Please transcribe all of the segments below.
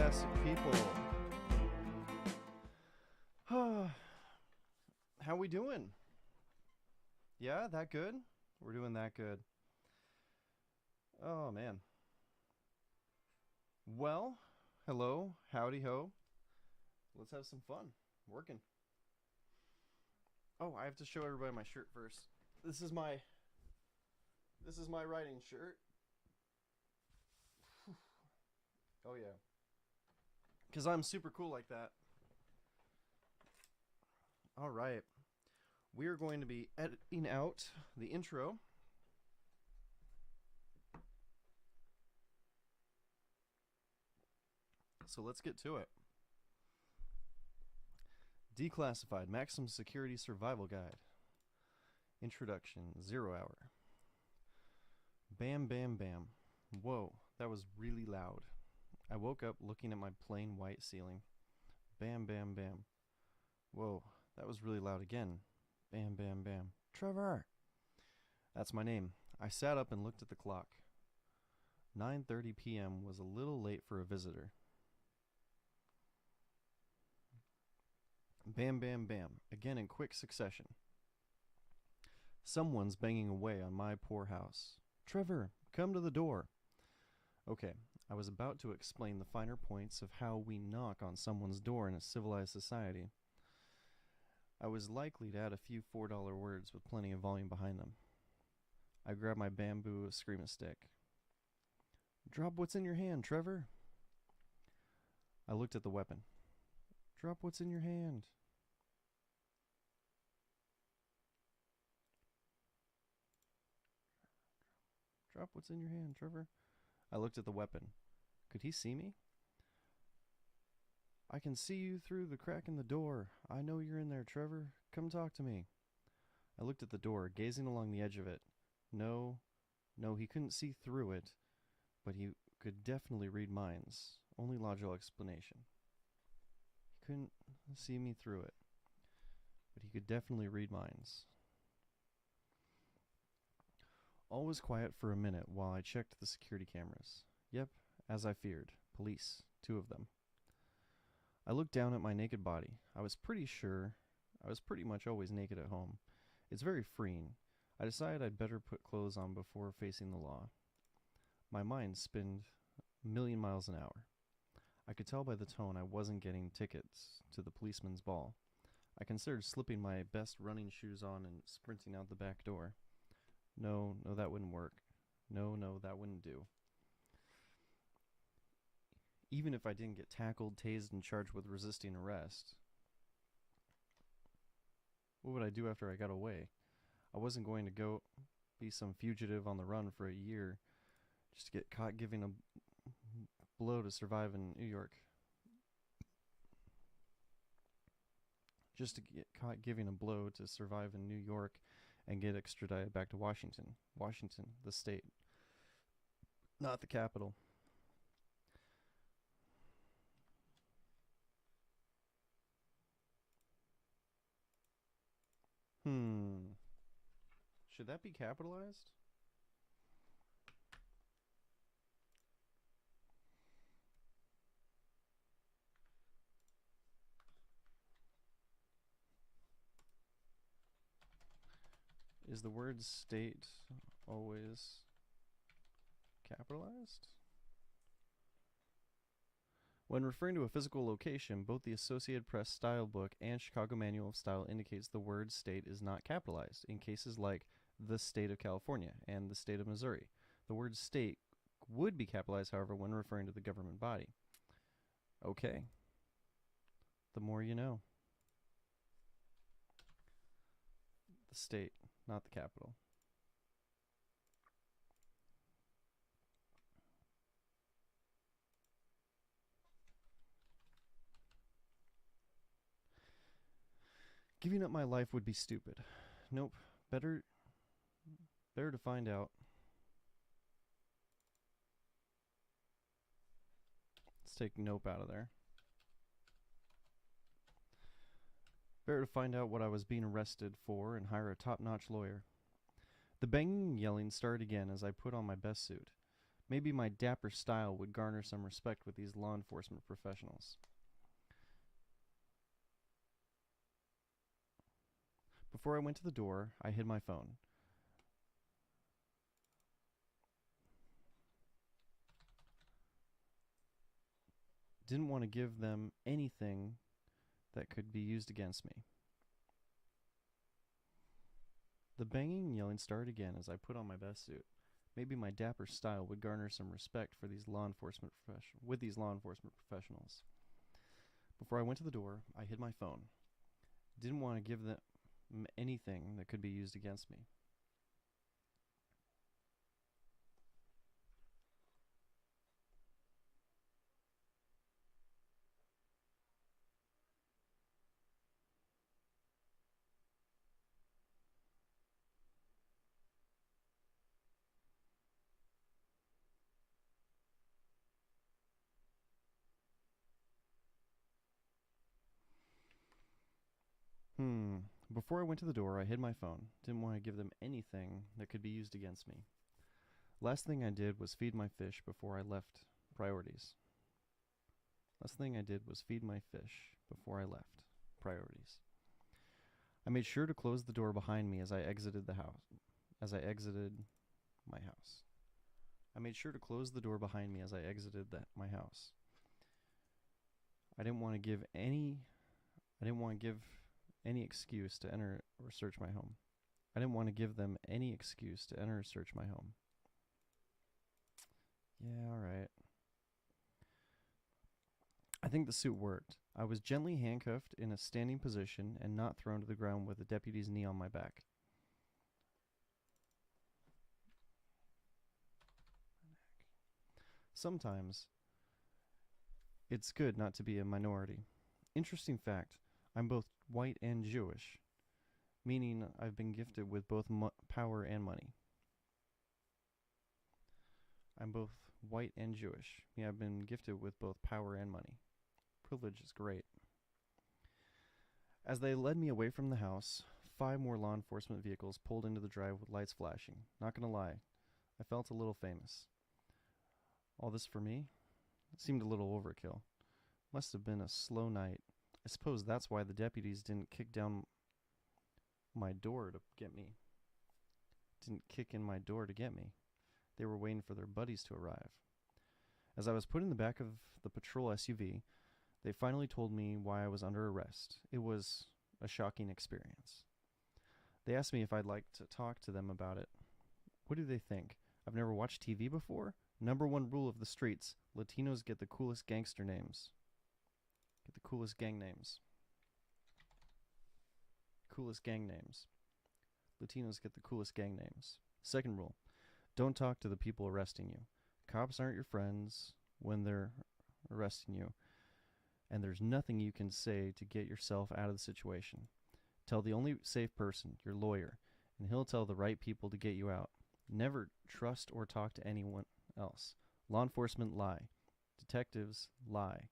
fantastic people. How we doing? Yeah, that good? We're doing that good. Oh, man. Well, hello, howdy ho. Let's have some fun. Working. Oh, I have to show everybody my shirt first. This is my writing shirt. Oh yeah. Cuz I'm super cool like that. All right. We are going to be editing out the intro. So let's get to it. Declassified Maximum Security Survival Guide. Introduction, 0 hour. Bam, bam, bam. Whoa, that was really loud. I woke up looking at my plain white ceiling. Bam, bam, bam. Whoa, that was really loud again. Bam, bam, bam. Trevor! That's my name. I sat up and looked at the clock. 9:30 p.m. was a little late for a visitor. Bam, bam, bam. Again in quick succession. Someone's banging away on my poor house. Trevor, come to the door. Okay, I was about to explain the finer points of how we knock on someone's door in a civilized society. I was likely to add a few $4 words with plenty of volume behind them. I grabbed my bamboo screaming stick. Drop what's in your hand, Trevor. I looked at the weapon. Drop what's in your hand. Drop what's in your hand, Trevor. I looked at the weapon. Could he see me? I can see you through the crack in the door. I know you're in there, Trevor. Come talk to me. I looked at the door, gazing along the edge of it. No, he couldn't see through it, but he could definitely read minds. Only logical explanation. He couldn't see me through it, but he could definitely read minds. All was quiet for a minute while I checked the security cameras. Yep, as I feared. Police. 2 of them. I looked down at my naked body. I was pretty much always naked at home. It's very freeing. I decided I'd better put clothes on before facing the law. My mind spinned a million miles an hour. I could tell by the tone I wasn't getting tickets to the policeman's ball. I considered slipping my best running shoes on and sprinting out the back door. No, that wouldn't work. No, that wouldn't do. Even if I didn't get tackled, tased, and charged with resisting arrest, what would I do after I got away? I wasn't going to go be some fugitive on the run for a year just to get caught giving a blow to survive in New York. Just to get caught giving a blow to survive in New York and get extradited back to Washington. Washington, the state. Not the capital. Should that be capitalized? Is the word state always capitalized? When referring to a physical location, both the Associated Press Style Book and Chicago Manual of Style indicates the word state is not capitalized in cases like the state of California and the state of Missouri. The word state would be capitalized, however, when referring to the government body. Okay. The more you know. The state, not the capital. Giving up my life would be stupid. Nope. Better to find out. Let's take nope out of there. Better to find out what I was being arrested for and hire a top-notch lawyer. The banging and yelling started again as I put on my best suit. Maybe my dapper style would garner some respect with these law enforcement professionals. Before I went to the door, I hid my phone. Didn't want to give them anything that could be used against me. The banging and yelling started again as I put on my best suit. Maybe my dapper style would garner some respect for these law enforcement professionals. Before I went to the door, I hid my phone. Didn't want to give them anything that could be used against me. Before I went to the door, I hid my phone. Didn't want to give them anything that could be used against me. Last thing I did was feed my fish before I left. Priorities. Last thing I did was feed my fish before I left. Priorities. I made sure to close the door behind me as I exited the house. As I exited my house. I made sure to close the door behind me as I exited my house. I didn't want to give any excuse to enter or search my home. I didn't want to give them any excuse to enter or search my home. Yeah, alright. I think the suit worked. I was gently handcuffed in a standing position and not thrown to the ground with a deputy's knee on my back. Sometimes it's good not to be a minority. Interesting fact, I'm both white and Jewish, meaning I've been gifted with both power and money. I'm both white and Jewish, meaning I've been gifted with both power and money. Privilege is great. As they led me away from the house, 5 more law enforcement vehicles pulled into the drive with lights flashing. Not gonna lie, I felt a little famous. All this for me? It seemed a little overkill. Must have been a slow night. I suppose that's why the deputies didn't kick down my door to get me. Didn't kick in my door to get me. They were waiting for their buddies to arrive. As I was put in the back of the patrol SUV, they finally told me why I was under arrest. It was a shocking experience. They asked me if I'd like to talk to them about it. What do they think? I've never watched TV before? #1 rule of the streets, Latinos get the coolest gangster names. Get the coolest gang names. Coolest gang names. Latinos get the coolest gang names. Second rule, don't talk to the people arresting you. Cops aren't your friends when they're arresting you, and there's nothing you can say to get yourself out of the situation. Tell the only safe person, your lawyer, and he'll tell the right people to get you out. Never trust or talk to anyone else. Law enforcement lie. Detectives lie.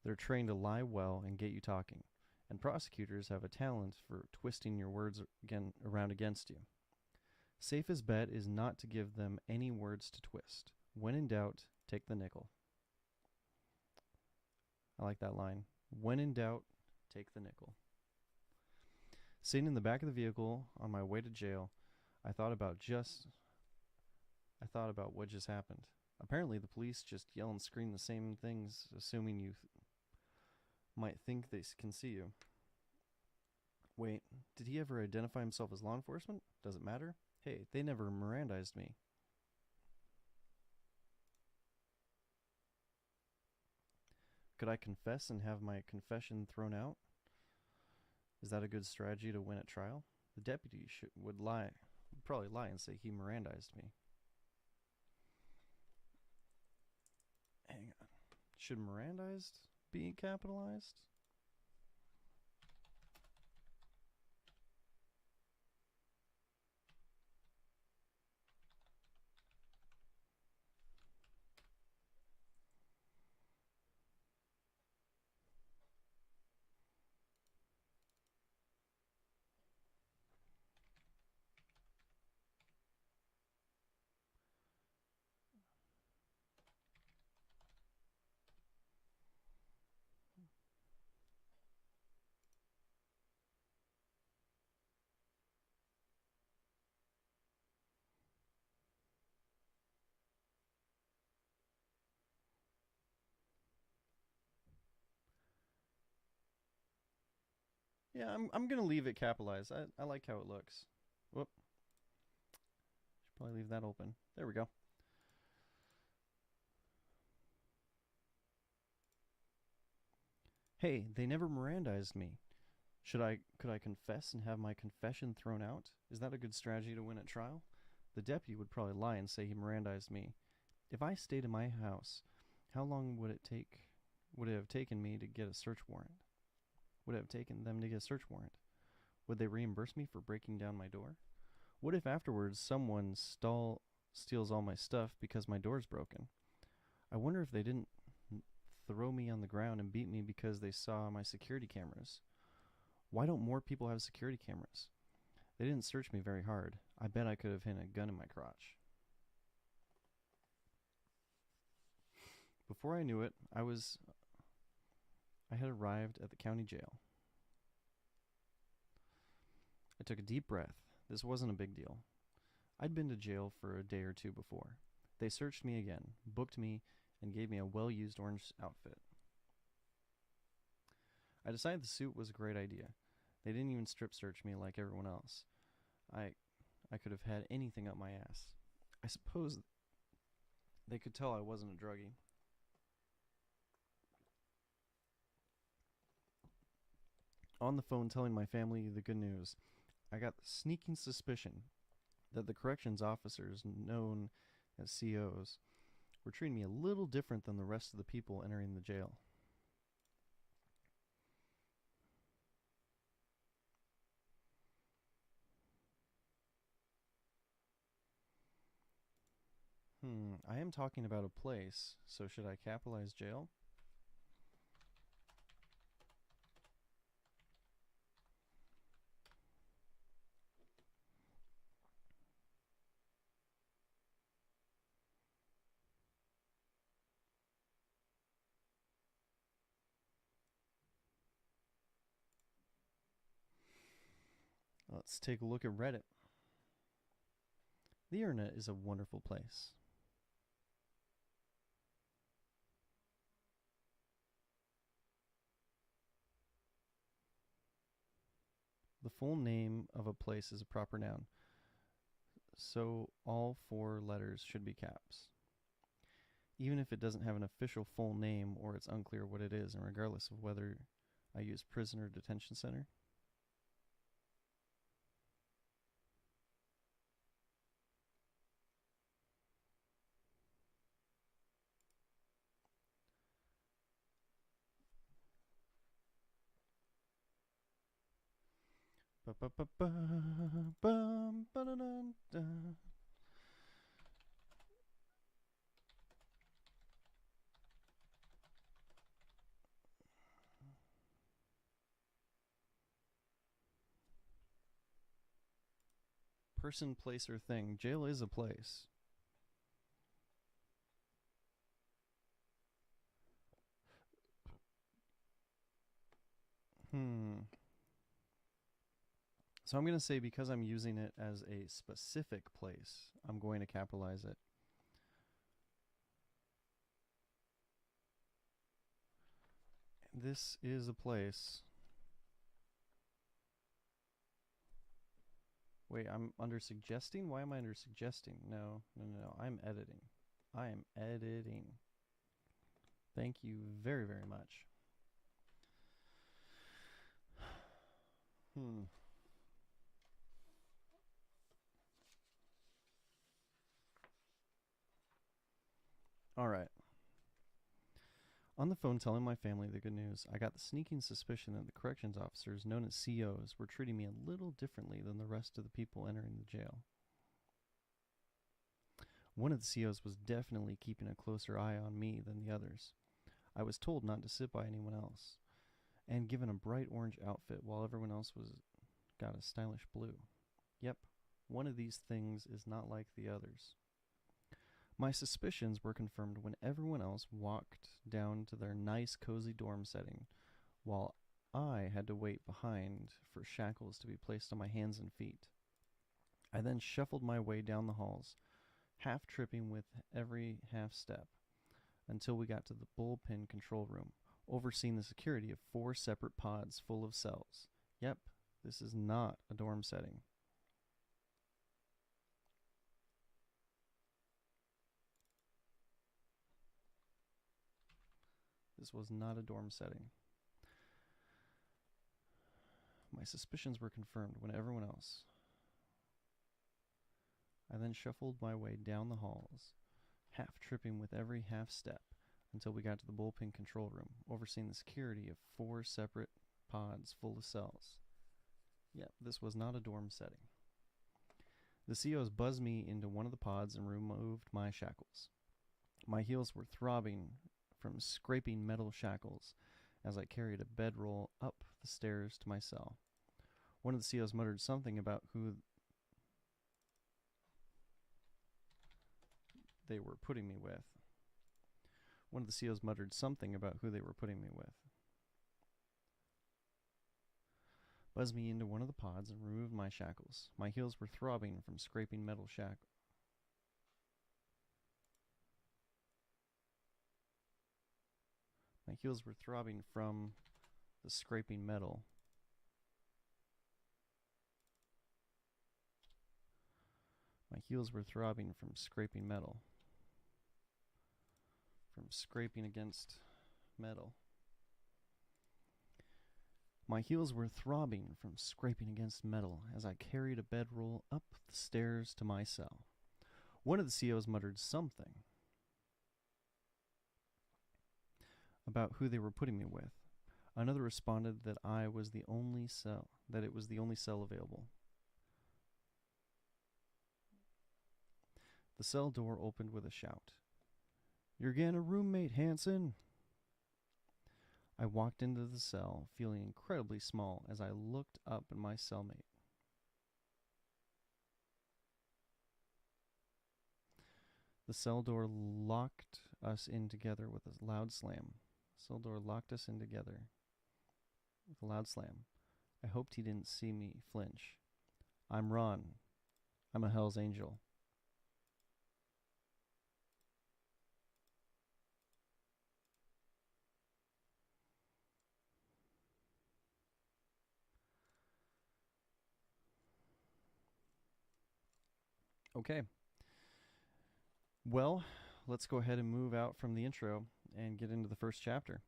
They're trained to lie well and get you talking. And prosecutors have a talent for twisting your words around against you. Safest bet is not to give them any words to twist. When in doubt, take the nickel. I like that line. When in doubt, take the nickel. Sitting in the back of the vehicle on my way to jail, I thought about what just happened. Apparently the police just yell and scream the same things, assuming you might think they can see you. Wait, did he ever identify himself as law enforcement? Does it matter? Hey, they never Mirandized me. Could I confess and have my confession thrown out? Is that a good strategy to win at trial? The deputy would probably lie and say he Mirandized me. Hang on. Should Mirandized be capitalized? Yeah, I'm gonna leave it capitalized. I like how it looks. Whoop. Should probably leave that open. There we go. Hey, they never Mirandized me. Could I confess and have my confession thrown out? Is that a good strategy to win at trial? The deputy would probably lie and say he Mirandized me. If I stayed in my house, how long would it have taken me to get a search warrant? Would it have taken them to get a search warrant? Would they reimburse me for breaking down my door? What if afterwards someone steals all my stuff because my door's broken? I wonder if they didn't throw me on the ground and beat me because they saw my security cameras. Why don't more people have security cameras? They didn't search me very hard. I bet I could have hidden a gun in my crotch. Before I knew it, I had arrived at the county jail. I took a deep breath. This wasn't a big deal. I'd been to jail for a day or two before. They searched me again, booked me, and gave me a well-used orange outfit. I decided the suit was a great idea. They didn't even strip search me like everyone else. I could have had anything up my ass. I suppose they could tell I wasn't a druggie. On the phone telling my family the good news, I got the sneaking suspicion that the corrections officers, known as COs, were treating me a little different than the rest of the people entering the jail. I am talking about a place, so should I capitalize jail? Let's take a look at Reddit. The internet is a wonderful place. The full name of a place is a proper noun, so all 4 letters should be caps. Even if it doesn't have an official full name or it's unclear what it is, and regardless of whether I use prison or detention center. Person, place, or thing. Jail is a place. So I'm going to say, because I'm using it as a specific place, I'm going to capitalize it. This is a place. Wait, I'm under suggesting? Why am I under suggesting? No. I'm editing. I am editing. Thank you very, very much. All right. On the phone telling my family the good news, I got the sneaking suspicion that the corrections officers, known as COs, were treating me a little differently than the rest of the people entering the jail. One of the COs was definitely keeping a closer eye on me than the others. I was told not to sit by anyone else, and given a bright orange outfit while everyone else got a stylish blue. Yep, one of these things is not like the others. My suspicions were confirmed when everyone else walked down to their nice, cozy dorm setting, while I had to wait behind for shackles to be placed on my hands and feet. I then shuffled my way down the halls, half tripping with every half step, until we got to the bullpen control room, overseeing the security of 4 separate pods full of cells. Yep, this is not a dorm setting. This was not a dorm setting. My suspicions were confirmed when everyone else. I then shuffled my way down the halls, half tripping with every half step, until we got to the bullpen control room, overseeing the security of 4 separate pods full of cells. Yep, this was not a dorm setting. The COs buzzed me into one of the pods and removed my shackles. My heels were throbbing from scraping metal shackles as I carried a bedroll up the stairs to my cell. One of the COs muttered something about who they were putting me with. Buzzed me into one of the pods and removed my shackles. My heels were throbbing from scraping metal shackles. My heels were throbbing from the scraping metal. My heels were throbbing from scraping metal. From scraping against metal. My heels were throbbing from scraping against metal as I carried a bedroll up the stairs to my cell. One of the COs muttered something about who they were putting me with. Another responded that it was the only cell available. The cell door opened with a shout. "You're getting a roommate, Hanson." I walked into the cell, feeling incredibly small as I looked up at my cellmate. The cell door locked us in together with a loud slam. I hoped he didn't see me flinch. "I'm Ron. I'm a Hell's Angel." Okay. Well, let's go ahead and move out from the intro and get into the first chapter.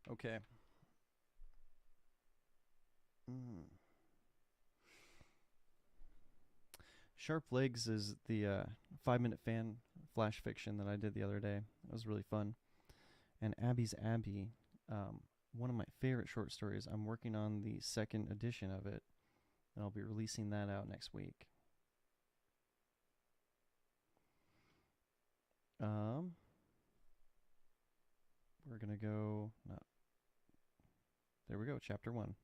Okay. Sharp Legs is the 5-minute fan flash fiction that I did the other day. It was really fun. And Abby's Abby, one of my favorite short stories. I'm working on the 2nd edition of it, and I'll be releasing that out next week. We're going to go... No. There we go, Chapter 1.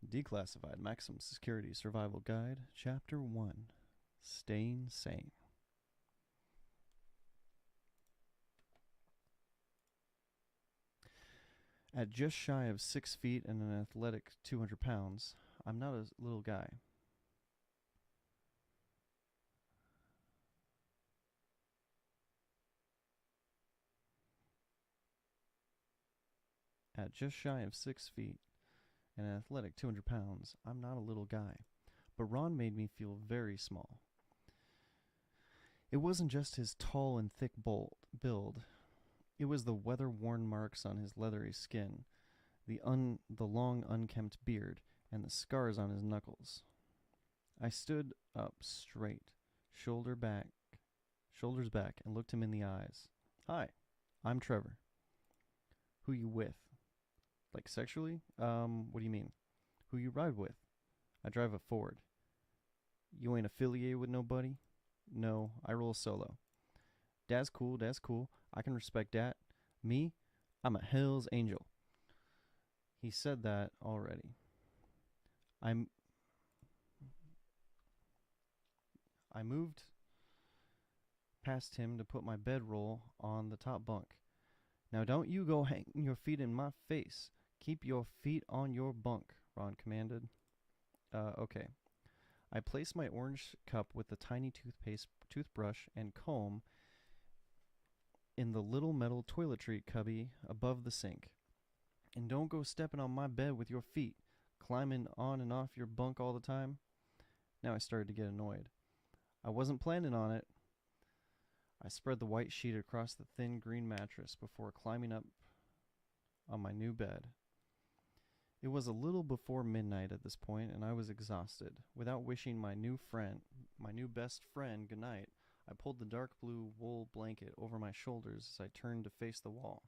Declassified Maximum Security Survival Guide, Chapter 1. Staying Sane. At just shy of 6 feet and an athletic 200 pounds, I'm not a little guy. At just shy of 6 feet and an athletic 200 pounds, I'm not a little guy. But Ron made me feel very small. It wasn't just his tall and thick build. It was the weather-worn marks on his leathery skin, the long unkempt beard, and the scars on his knuckles. I stood up straight, shoulders back, and looked him in the eyes. "Hi, I'm Trevor." "Who you with?" "Like sexually? What do you mean?" "Who you ride with?" "I drive a Ford." "You ain't affiliated with nobody?" "No, I roll solo." That's cool. I can respect that. Me? I'm a Hell's Angel. He said that already. I'm I moved past him to put my bedroll on the top bunk. Now don't you go hanging your feet in my face. Keep your feet on your bunk, Ron commanded. Okay. I placed my orange cup with the tiny toothbrush, and comb in the little metal toiletry cubby above the sink. And don't go stepping on my bed with your feet, climbing on and off your bunk all the time. Now I started to get annoyed. I wasn't planning on it. I spread the white sheet across the thin green mattress before climbing up on my new bed. It was a little before midnight at this point, and I was exhausted. Without wishing my new best friend, goodnight, I pulled the dark blue wool blanket over my shoulders as I turned to face the wall.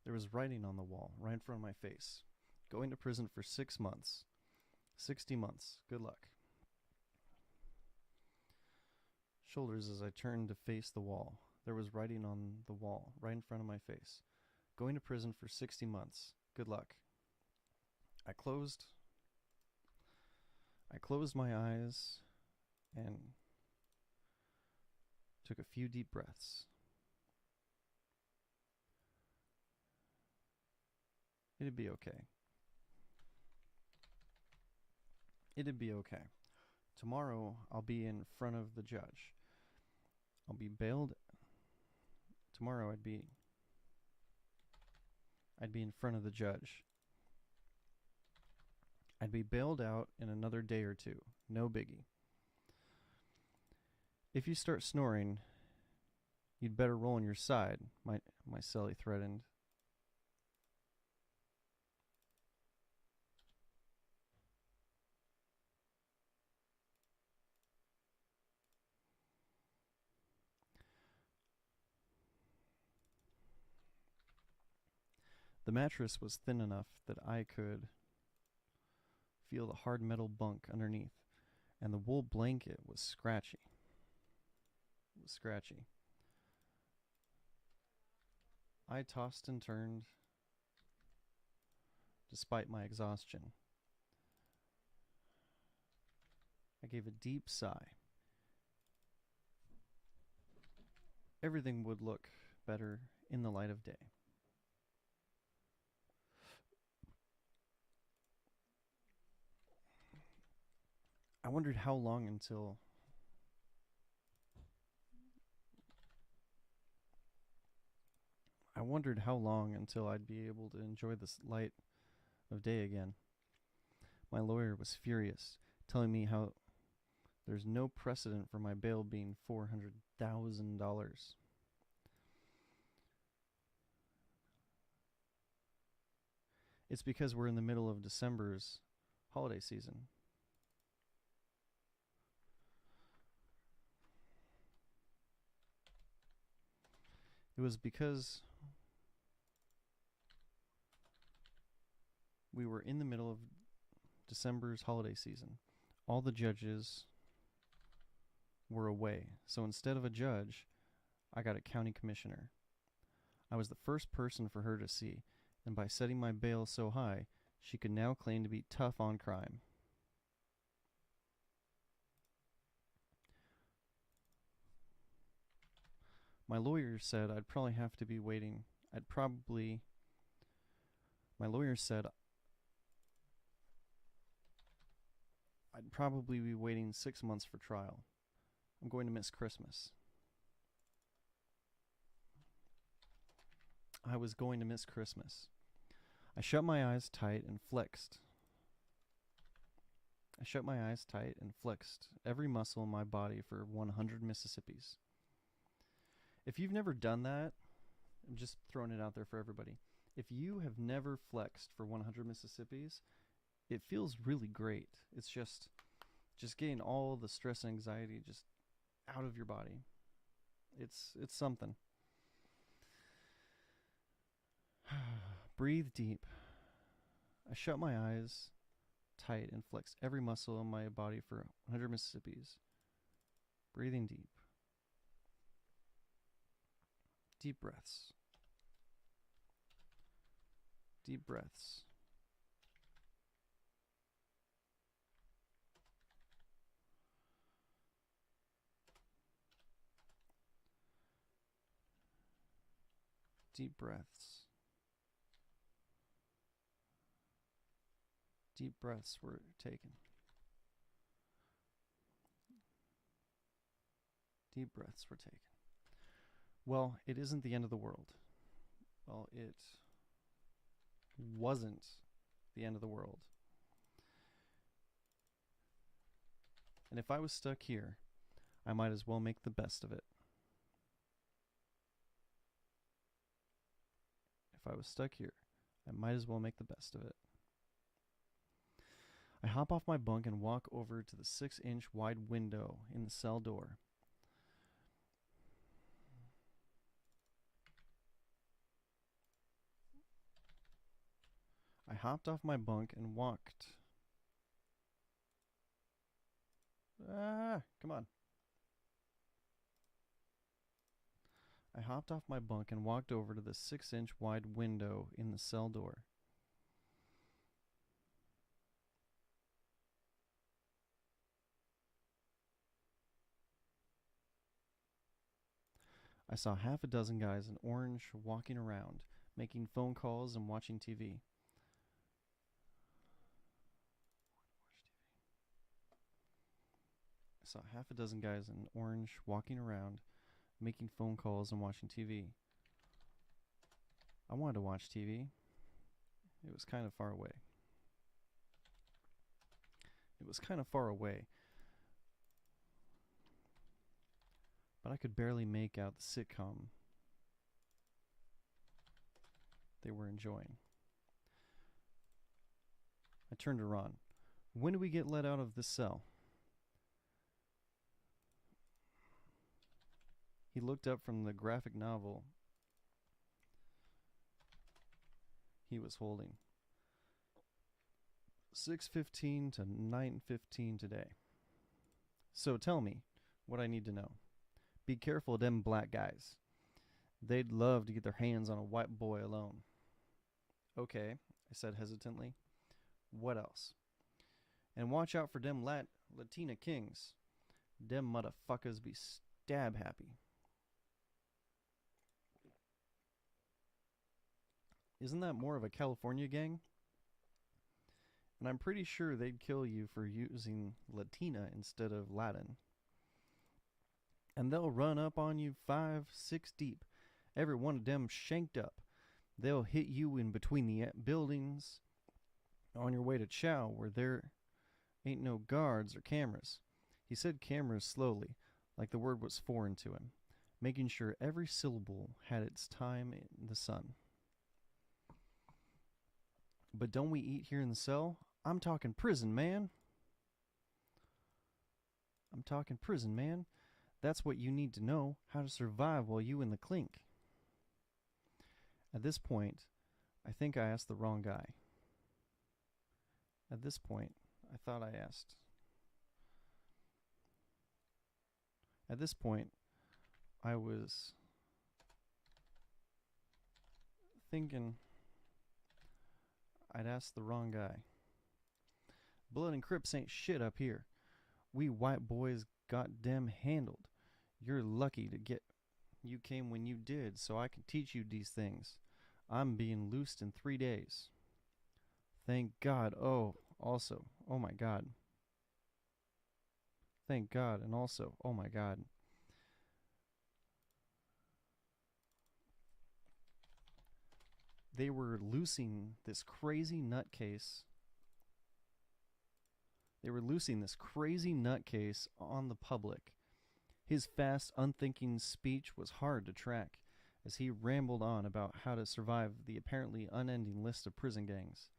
There was writing on the wall, right in front of my face. Going to prison for 6 months. 60 months. Good luck. Shoulders as I turned to face the wall. There was writing on the wall, right in front of my face. Going to prison for 60 months. Good luck. I closed my eyes and took a few deep breaths. It'd be okay. It'd be okay. Tomorrow I'll be in front of the judge. I'll be bailed. Tomorrow I'd be in front of the judge. I'd be bailed out in another day or two. No biggie. If you start snoring, you'd better roll on your side, my cellie threatened. The mattress was thin enough that I could feel the hard metal bunk underneath, and the wool blanket was scratchy. It was scratchy. I tossed and turned despite my exhaustion. I gave a deep sigh. Everything would look better in the light of day. I wondered how long until I'd be able to enjoy this light of day again. My lawyer was furious, telling me how there's no precedent for my bail being $400,000. It's because we're in the middle of December's holiday season. It was because we were in the middle of December's holiday season. All the judges were away, so instead of a judge, I got a county commissioner. I was the first person for her to see, and by setting my bail so high, she could now claim to be tough on crime. My lawyer said I'd probably be waiting 6 months for trial. I'm going to miss Christmas. I was going to miss Christmas. I shut my eyes tight and flexed every muscle in my body for 100 Mississippis. If you've never done that, I'm just throwing it out there for everybody. If you have never flexed for 100 Mississippis, it feels really great. It's just getting all the stress and anxiety just out of your body. It's something. Breathe deep. I shut my eyes tight and flex every muscle in my body for 100 Mississippis. Breathing deep. Deep breaths. Deep breaths. Deep breaths. Deep breaths were taken. Deep breaths were taken. Well, it isn't the end of the world. Well, it wasn't the end of the world. And if I was stuck here, I might as well make the best of it. If I was stuck here, I might as well make the best of it. I hop off my bunk and walk over to the 6-inch wide window in the cell door. I hopped off my bunk and walked. Come on. I hopped off my bunk and walked over to the 6-inch wide window in the cell door. I saw half a dozen guys in orange walking around, making phone calls and watching TV. I saw half a dozen guys in orange walking around, making phone calls and watching TV. I wanted to watch TV. It was kind of far away. But I could barely make out the sitcom they were enjoying. I turned to Ron. When do we get let out of this cell? He looked up from the graphic novel he was holding. 6:15 to 9:15 today. So tell me what I need to know. Be careful of them black guys. They'd love to get their hands on a white boy alone. Okay, I said hesitantly. What else? And watch out for them Latina kings. Them motherfuckers be stab happy. Isn't that more of a California gang? And I'm pretty sure they'd kill you for using Latina instead of Latin. And they'll run up on you 5, 6 deep, every one of them shanked up. They'll hit you in between the buildings on your way to chow where there ain't no guards or cameras. He said cameras slowly, like the word was foreign to him, making sure every syllable had its time in the sun. But don't we eat here in the cell? I'm talking prison, man. That's what you need to know, how to survive while you in the clink. At this point, I think I asked the wrong guy. At this point, I thought I asked. At this point, I was thinking I'd asked the wrong guy. Blood and Crips ain't shit up here. We white boys got them handled. You're lucky to get you came when you did, so I can teach you these things. I'm being loosed in 3 days. Thank God. Oh my God. Thank God, and also, oh my God. They were loosing this crazy nutcase. On the public. His fast, unthinking speech was hard to track as he rambled on about how to survive the apparently unending list of prison gangs.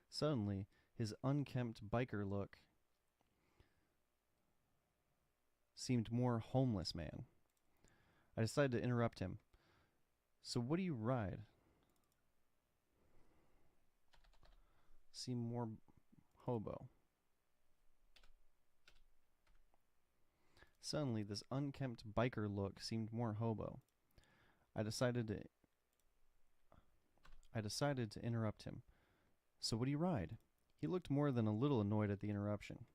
Suddenly, his unkempt biker look seemed more homeless man. I decided to interrupt him. So what do you ride? Seem more Hobo. Suddenly, this unkempt biker look seemed more hobo. I decided to interrupt him. So what do you ride? He looked more than a little annoyed at the interruption.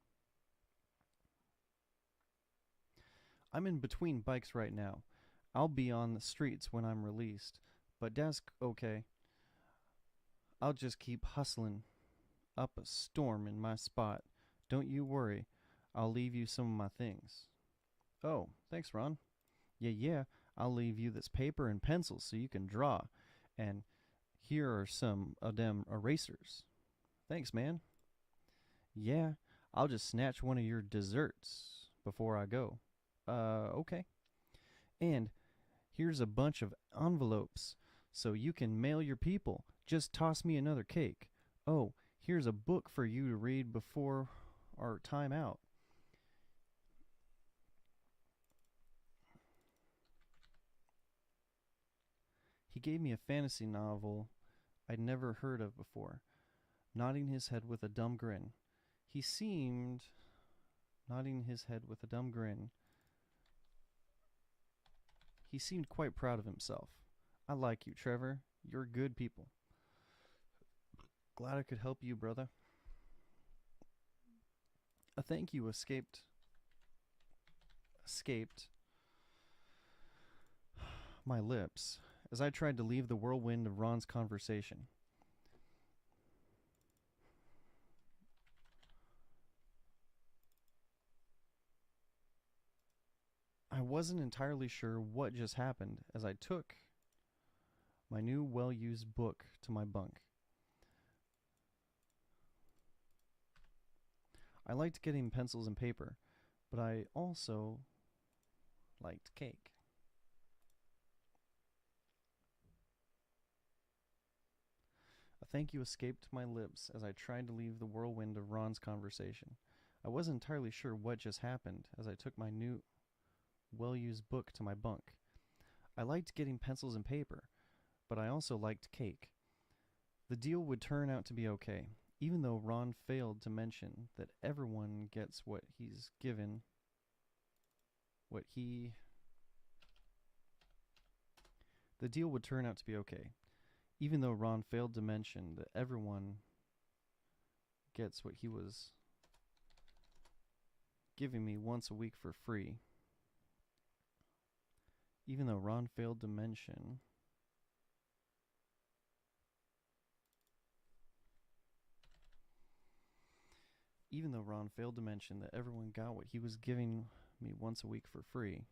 I'm in between bikes right now. I'll be on the streets when I'm released, but that's okay. I'll just keep hustling up a storm in my spot. Don't you worry. I'll leave you some of my things. Oh, thanks, Ron. Yeah, I'll leave you this paper and pencils so you can draw. And here are some of them erasers. Thanks, man. Yeah, I'll just snatch one of your desserts before I go. Okay. And here's a bunch of envelopes so you can mail your people. Just toss me another cake. Oh, here's a book for you to read before our time out. He gave me a fantasy novel I'd never heard of before, nodding his head with a dumb grin. He seemed quite proud of himself. I like you, Trevor. You're good people. Glad I could help you, brother. A thank you escaped my lips as I tried to leave the whirlwind of Ron's conversation. I wasn't entirely sure what just happened as I took my new well-used book to my bunk. I liked getting pencils and paper, but I also liked cake. A thank you escaped my lips as I tried to leave the whirlwind of Ron's conversation. I wasn't entirely sure what just happened as I took my new well-used book to my bunk. I liked getting pencils and paper, but I also liked cake. The deal would turn out to be okay, even though Ron failed to mention that everyone gets what he's given, The deal would turn out to be okay, even though Ron failed to mention that everyone gets what he was giving me once a week for free. Even though Ron failed to mention that everyone got what he was giving me once a week for free.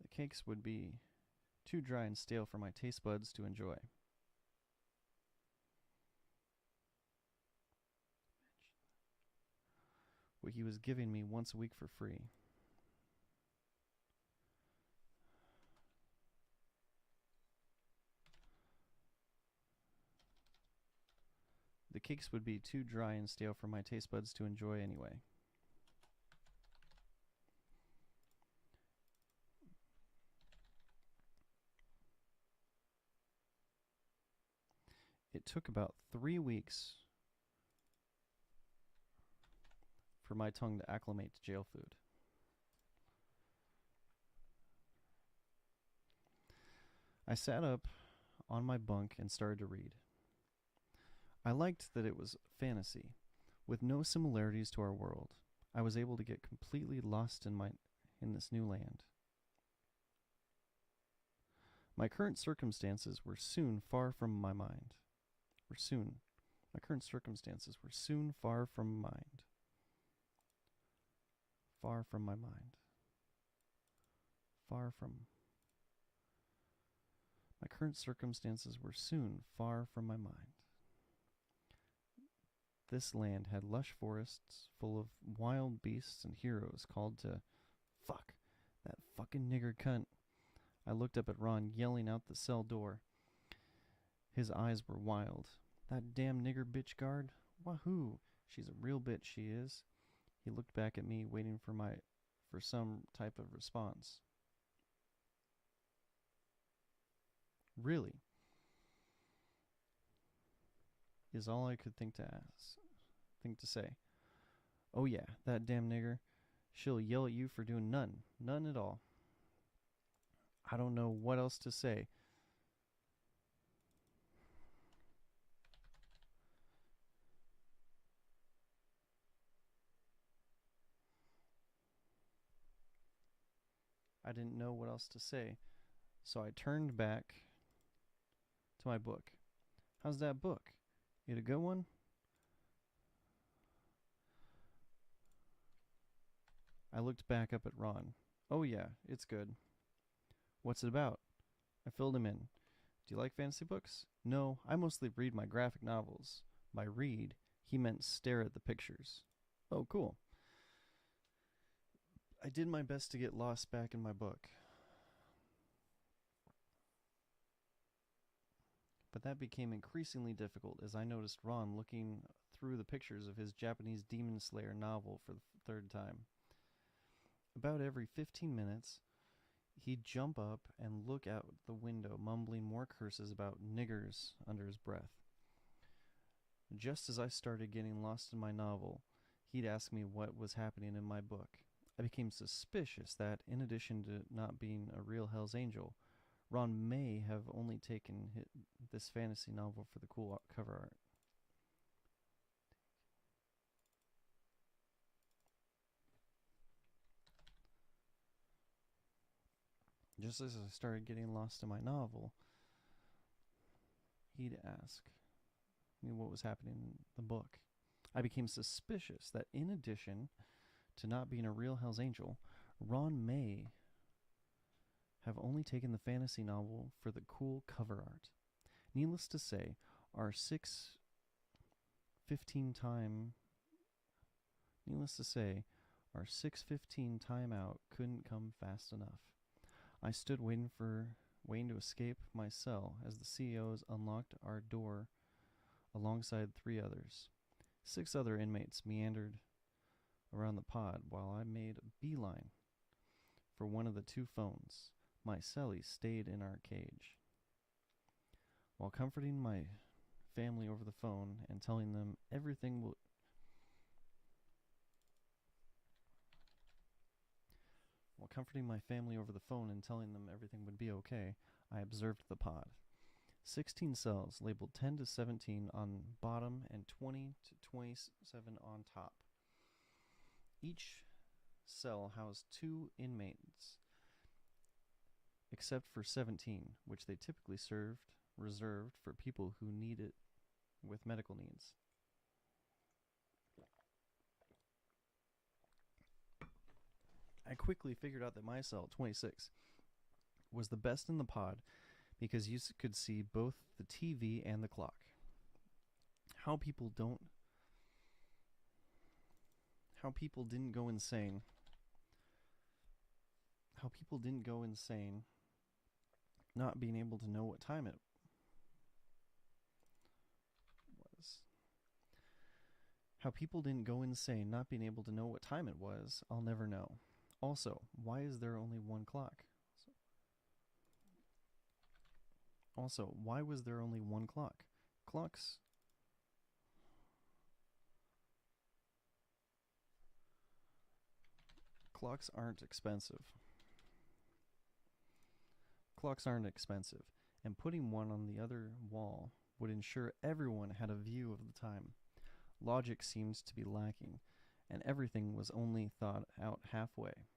The cakes would be too dry and stale for my taste buds to enjoy. What he was giving me once a week for free. The cakes would be too dry and stale for my taste buds to enjoy anyway. It took about 3 weeks for my tongue to acclimate to jail food. I sat up on my bunk and started to read. I liked that it was fantasy, with no similarities to our world. I was able to get completely lost in this new land. My current circumstances were soon far from my mind. My current circumstances were soon far from mind. Far from my mind. My current circumstances were soon far from my mind. This land had lush forests full of wild beasts and heroes called to fuck that fucking nigger cunt. I looked up at Ron yelling out the cell door. His eyes were wild. That damn nigger bitch guard? Wahoo! She's a real bitch, she is. He looked back at me, waiting for some type of response. Really, is all I could think to say. Oh yeah, that damn nigger. She'll yell at you for doing none. None at all. I don't know what else to say. I didn't know what else to say, so I turned back to my book. How's that book? It a good one? I looked back up at Ron. Oh yeah, it's good. What's it about? I filled him in. Do you like fantasy books? No, I mostly read my graphic novels. By read, he meant stare at the pictures. Oh, cool. I did my best to get lost back in my book. But that became increasingly difficult as I noticed Ron looking through the pictures of his Japanese Demon Slayer novel for the third time. About every 15 minutes, he'd jump up and look out the window, mumbling more curses about niggers under his breath. Just as I started getting lost in my novel, he'd ask me what was happening in my book. I became suspicious that, in addition to not being a real Hell's Angel, Ron may have only taken this fantasy novel for the cool cover art. Just as I started getting lost in my novel, he'd ask me what was happening in the book. I became suspicious that, in addition to not being a real Hell's Angel, Ron may have only taken the fantasy novel for the cool cover art. Needless to say, our 6:15 timeout couldn't come fast enough. I stood waiting to escape my cell as the CEOs unlocked our door alongside 3 others. 6 other inmates meandered around the pod while I made a beeline for one of the 2 phones. My cellie stayed in our cage. While comforting my family over the phone and telling them everything would be okay, I observed the pod. 16 cells labeled 10 to 17 on bottom and 20 to 27 on top. Each cell housed 2 inmates, except for 17, which they typically reserved for people who need it with medical needs. I quickly figured out that my cell, 26, was the best in the pod because you could see both the TV and the clock. How people didn't go insane not being able to know what time it was. How people didn't go insane not being able to know what time it was, I'll never know. Also, why is there only one clock? Why was there only one clock? Clocks aren't expensive. And putting one on the other wall would ensure everyone had a view of the time. Logic seems to be lacking, and everything was only thought out halfway.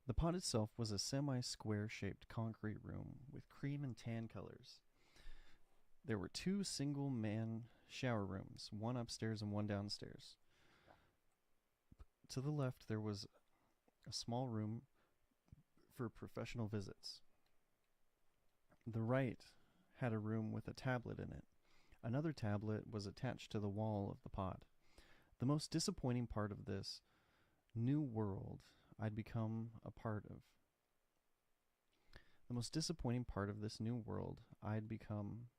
The pod itself was a semi-square shaped concrete room with cream and tan colors. There were 2 single-man shower rooms, one upstairs and one downstairs. To the left, there was a small room for professional visits. The right had a room with a tablet in it. Another tablet was attached to the wall of the pod. The most disappointing part of this new world I'd become a part of. The most disappointing part of this new world I'd become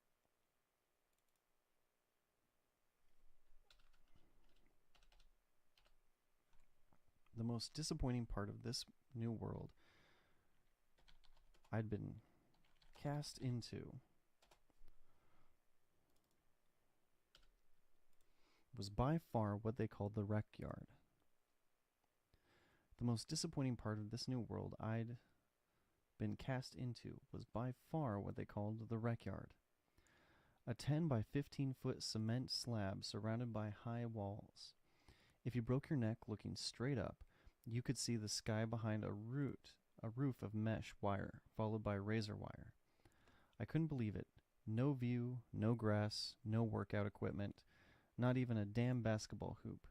The most disappointing part of this new world I'd been cast into was by far what they called the rec yard. The most disappointing part of this new world I'd been cast into was by far what they called the rec yard. A 10 by 15 foot cement slab surrounded by high walls. If you broke your neck looking straight up, you could see the sky behind a roof of mesh wire, followed by razor wire. I couldn't believe it. No view, no grass, no workout equipment, not even a damn basketball hoop.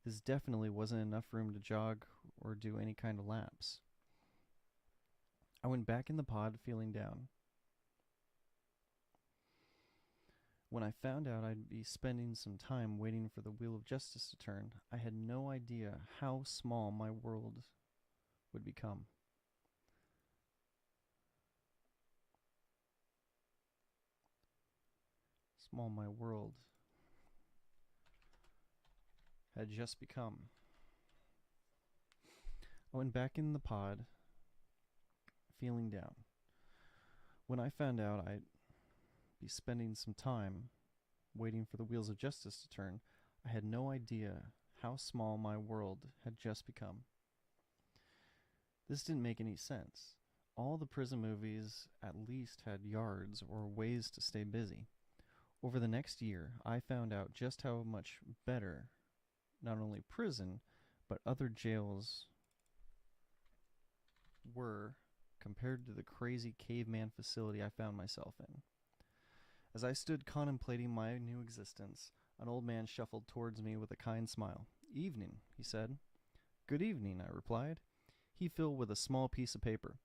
This definitely wasn't enough room to jog or do any kind of laps. I went back in the pod feeling down. When I found out I'd be spending some time waiting for the wheel of justice to turn, I had no idea how small my world would become. Small my world had just become. I went back in the pod, feeling down. When I found out I'd be spending some time waiting for the wheels of justice to turn, I had no idea how small my world had just become. This didn't make any sense. All the prison movies at least had yards or ways to stay busy. Over the next year, I found out just how much better not only prison, but other jails were compared to the crazy caveman facility I found myself in. As I stood contemplating my new existence, an old man shuffled towards me with a kind smile. "Evening," he said. "Good evening," I replied. He filled with a small piece of paper.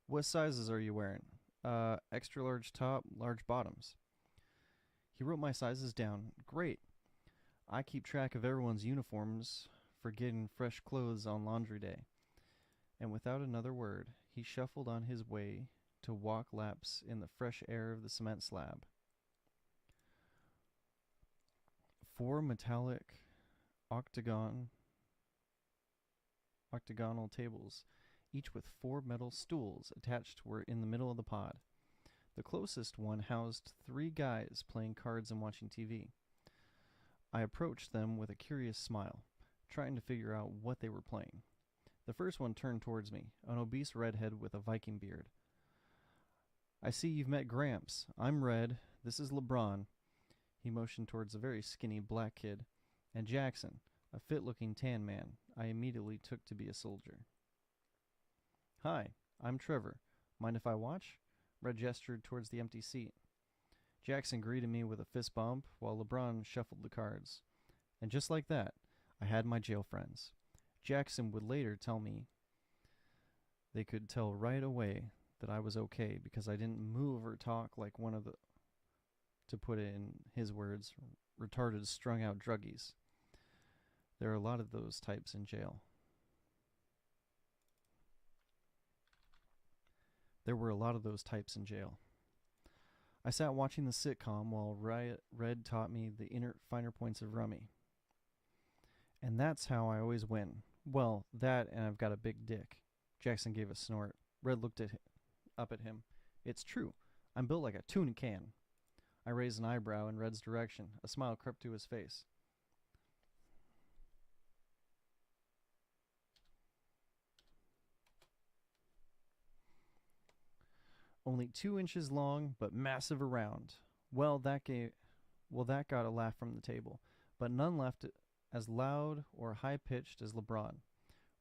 "What sizes are you wearing?" Extra large top, large bottoms." He wrote my sizes down. "Great. I keep track of everyone's uniforms for getting fresh clothes on laundry day." And without another word, he shuffled on his way to walk laps in the fresh air of the cement slab. 4 metallic octagonal tables, each with 4 metal stools attached, were in the middle of the pod. The closest one housed 3 guys playing cards and watching TV. I approached them with a curious smile, trying to figure out what they were playing. The first one turned towards me, an obese redhead with a Viking beard. "I see you've met Gramps. I'm Red. This is LeBron." He motioned towards a very skinny black kid. "And Jackson, a fit-looking tan man I immediately took to be a soldier." "Hi, I'm Trevor. Mind if I watch?" Red gestured towards the empty seat. Jackson greeted me with a fist bump while LeBron shuffled the cards. And just like that, I had my jail friends. Jackson would later tell me they could tell right away that I was okay because I didn't move or talk like one of the, to put it in his words, retarded, strung-out druggies. There are a lot of those types in jail. There were a lot of those types in jail. I sat watching the sitcom while Red taught me the finer points of rummy. "And that's how I always win." "Well, that and I've got a big dick." Jackson gave a snort. Red looked up at him. "It's true. I'm built like a tuna can." I raised an eyebrow in Red's direction. A smile crept to his face. "Only 2 inches long, but massive around." Well, that got a laugh from the table, but none laughed as loud or high-pitched as LeBron.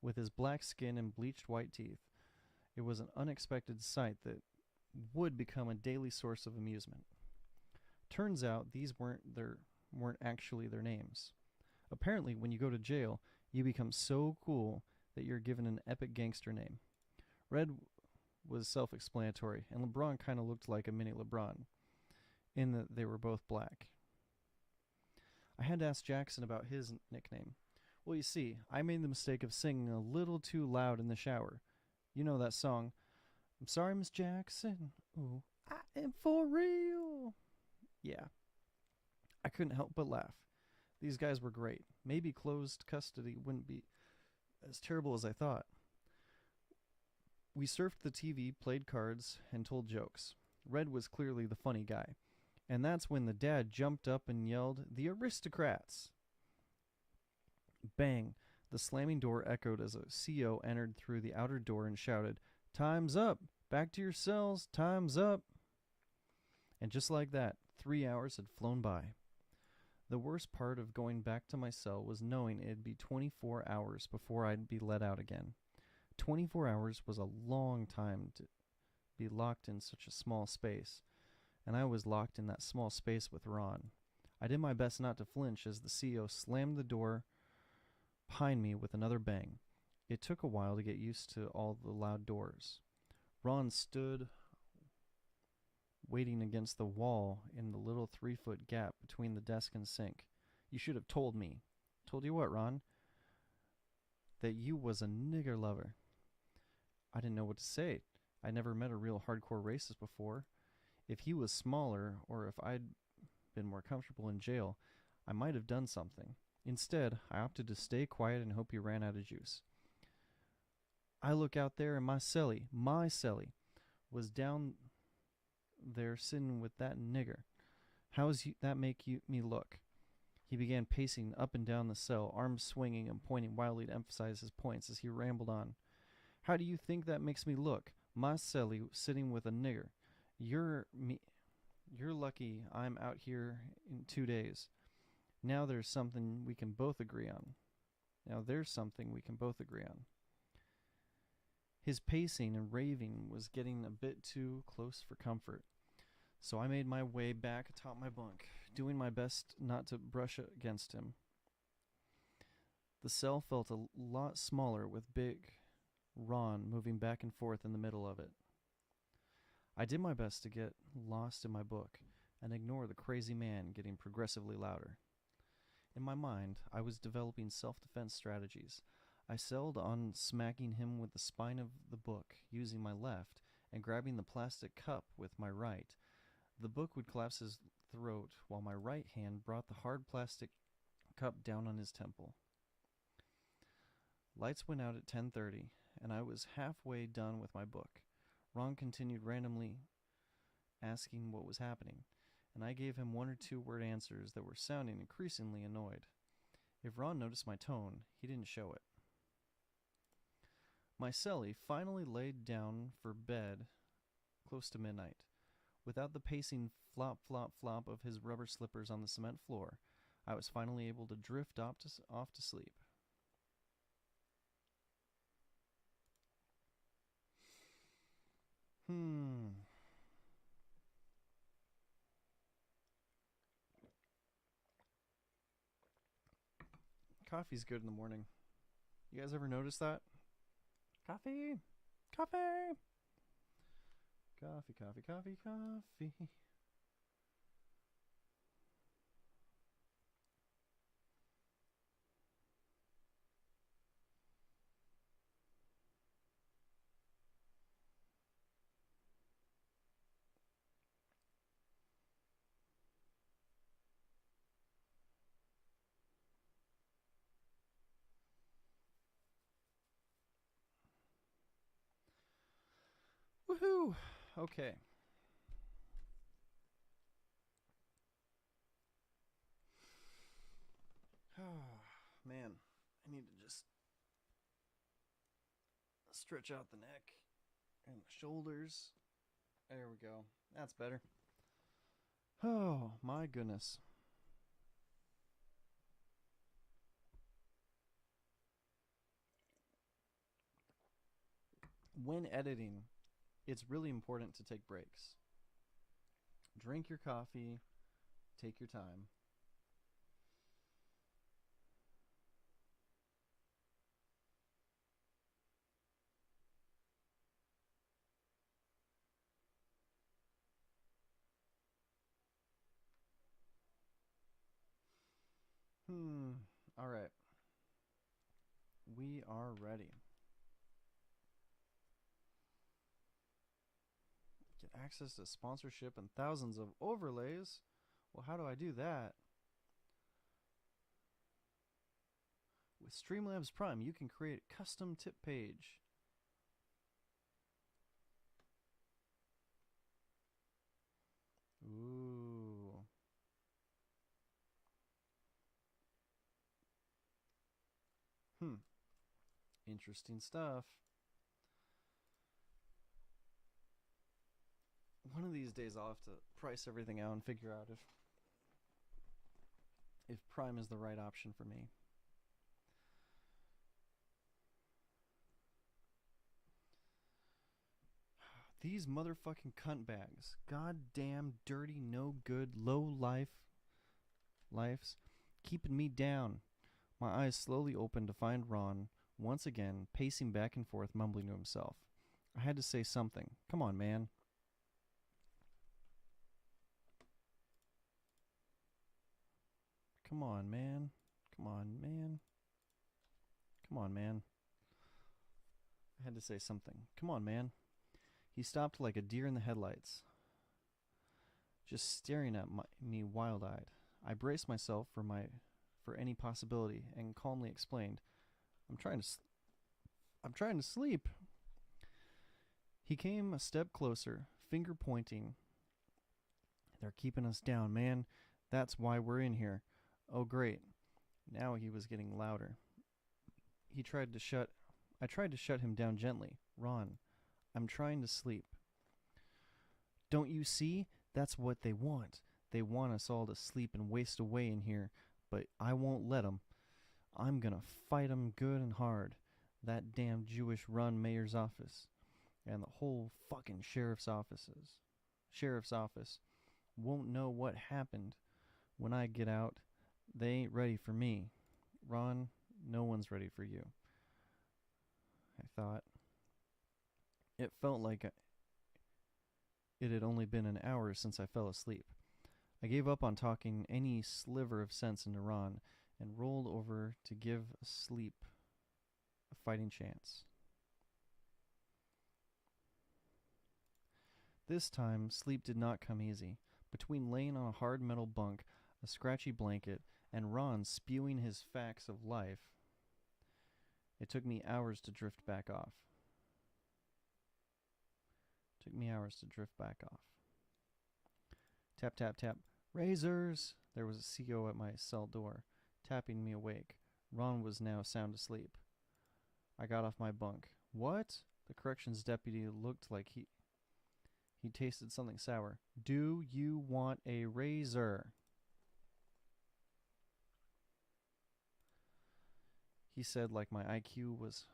With his black skin and bleached white teeth, it was an unexpected sight that would become a daily source of amusement. Turns out these weren't actually their names. Apparently, when you go to jail, you become so cool that you're given an epic gangster name. Red was self-explanatory, and LeBron kind of looked like a mini LeBron, in that they were both black. I had to ask Jackson about his nickname. "Well, you see, I made the mistake of singing a little too loud in the shower. You know that song, 'I'm sorry, Miss Jackson, ooh, I am for real.' Yeah. I couldn't help but laugh. These guys were great. Maybe closed custody wouldn't be as terrible as I thought. We surfed the TV, played cards, and told jokes. Red was clearly the funny guy. And that's when the dad jumped up and yelled, "The aristocrats!" Bang! The slamming door echoed as a CO entered through the outer door and shouted, "Time's up! Back to your cells! Time's up!" And just like that, 3 hours had flown by. The worst part of going back to my cell was knowing it'd be 24 hours before I'd be let out again. 24 hours was a long time to be locked in such a small space, and I was locked in that small space with Ron. I did my best not to flinch as the CEO slammed the door behind me with another bang. It took a while to get used to all the loud doors. Ron stood waiting against the wall in the little 3-foot gap between the desk and sink. "You should have told me." "Told you what, Ron?" "That you was a nigger lover." I didn't know what to say. I never met a real hardcore racist before. If he was smaller, or if I'd been more comfortable in jail, I might have done something. Instead, I opted to stay quiet and hope he ran out of juice. I look out there and my cellie, was down there sitting with that nigger. How's that make me look? He began pacing up and down the cell, arms swinging and pointing wildly to emphasize his points as he rambled on. "How do you think that makes me look? My cellie sitting with a nigger. You're lucky I'm out here in 2 days. Now there's something we can both agree on. His pacing and raving was getting a bit too close for comfort, so I made my way back atop my bunk, doing my best not to brush against him. The cell felt a lot smaller with big Ron moving back and forth in the middle of it. I did my best to get lost in my book and ignore the crazy man getting progressively louder. In my mind, I was developing self-defense strategies. I settled on smacking him with the spine of the book, using my left, and grabbing the plastic cup with my right. The book would collapse his throat, while my right hand brought the hard plastic cup down on his temple. Lights went out at 10:30, and I was halfway done with my book. Ron continued randomly asking what was happening, and I gave him 1 or 2 word answers that were sounding increasingly annoyed. If Ron noticed my tone, he didn't show it. My cellie finally laid down for bed close to midnight. Without the pacing flop, flop, flop of his rubber slippers on the cement floor, I was finally able to drift off to sleep. Coffee's good in the morning. You guys ever notice that? Coffee! Coffee! Coffee, coffee, coffee, coffee. Woohoo! Okay. Man, I need to just stretch out the neck and the shoulders. There we go. That's better. Oh, my goodness. When editing, it's really important to take breaks. Drink your coffee, take your time. All right. We are ready. Get access to sponsorship and thousands of overlays. Well, how do I do that? With Streamlabs Prime, you can create a custom tip page. Interesting stuff. One of these days I'll have to price everything out and figure out if Prime is the right option for me. These motherfucking cunt bags. Goddamn dirty, no good, low lives keeping me down. My eyes slowly opened to find Ron once again pacing back and forth, mumbling to himself. I had to say something. Come on, man. Come on, man. Come on, man. Come on, man. I had to say something. Come on, man. He stopped like a deer in the headlights, just staring at me wild-eyed. I braced myself for any possibility and calmly explained, I'm trying to sleep. He came a step closer, finger pointing. They're keeping us down, man. That's why we're in here. Oh, great. Now he was getting louder. I tried to shut him down gently. Ron, I'm trying to sleep. Don't you see? That's what they want. They want us all to sleep and waste away in here, but I won't let them. I'm gonna fight them good and hard. That damn Jewish-run mayor's office and the whole fucking sheriff's office won't know what happened when I get out. They ain't ready for me. Ron, no one's ready for you. I thought. It felt like it had only been an hour since I fell asleep. I gave up on talking any sliver of sense into Ron and rolled over to give sleep a fighting chance. This time, sleep did not come easy. Between laying on a hard metal bunk, a scratchy blanket, and Ron spewing his facts of life, it took me hours to drift back off. Tap, tap, tap. Razors! There was a CO at my cell door, tapping me awake. Ron was now sound asleep. I got off my bunk. What? The corrections deputy looked like he tasted something sour. Do you want a razor? He said like my IQ was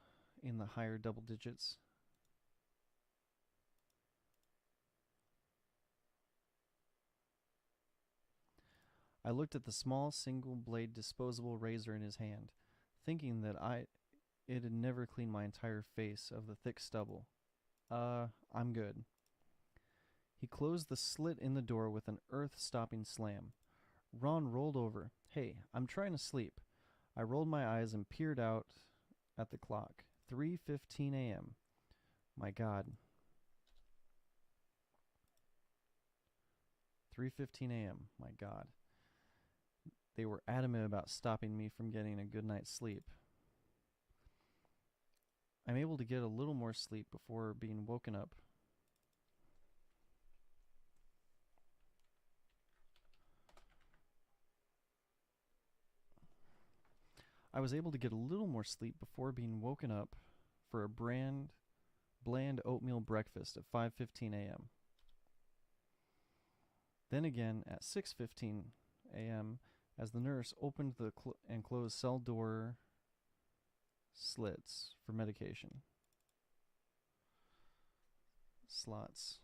in the higher double digits. I looked at the small single-blade disposable razor in his hand, thinking that it had never cleaned my entire face of the thick stubble. I'm good. He closed the slit in the door with an earth-stopping slam. Ron rolled over. Hey, I'm trying to sleep. I rolled my eyes and peered out at the clock. 3:15 a.m. My God. 3:15 a.m. My God. They were adamant about stopping me from getting a good night's sleep. I'm able to get a little more sleep before being woken up. I was able to get a little more sleep before being woken up for a bland oatmeal breakfast at 5:15 a.m. Then again at 6:15 a.m. as the nurse opened the and closed cell door slits for medication. Slots.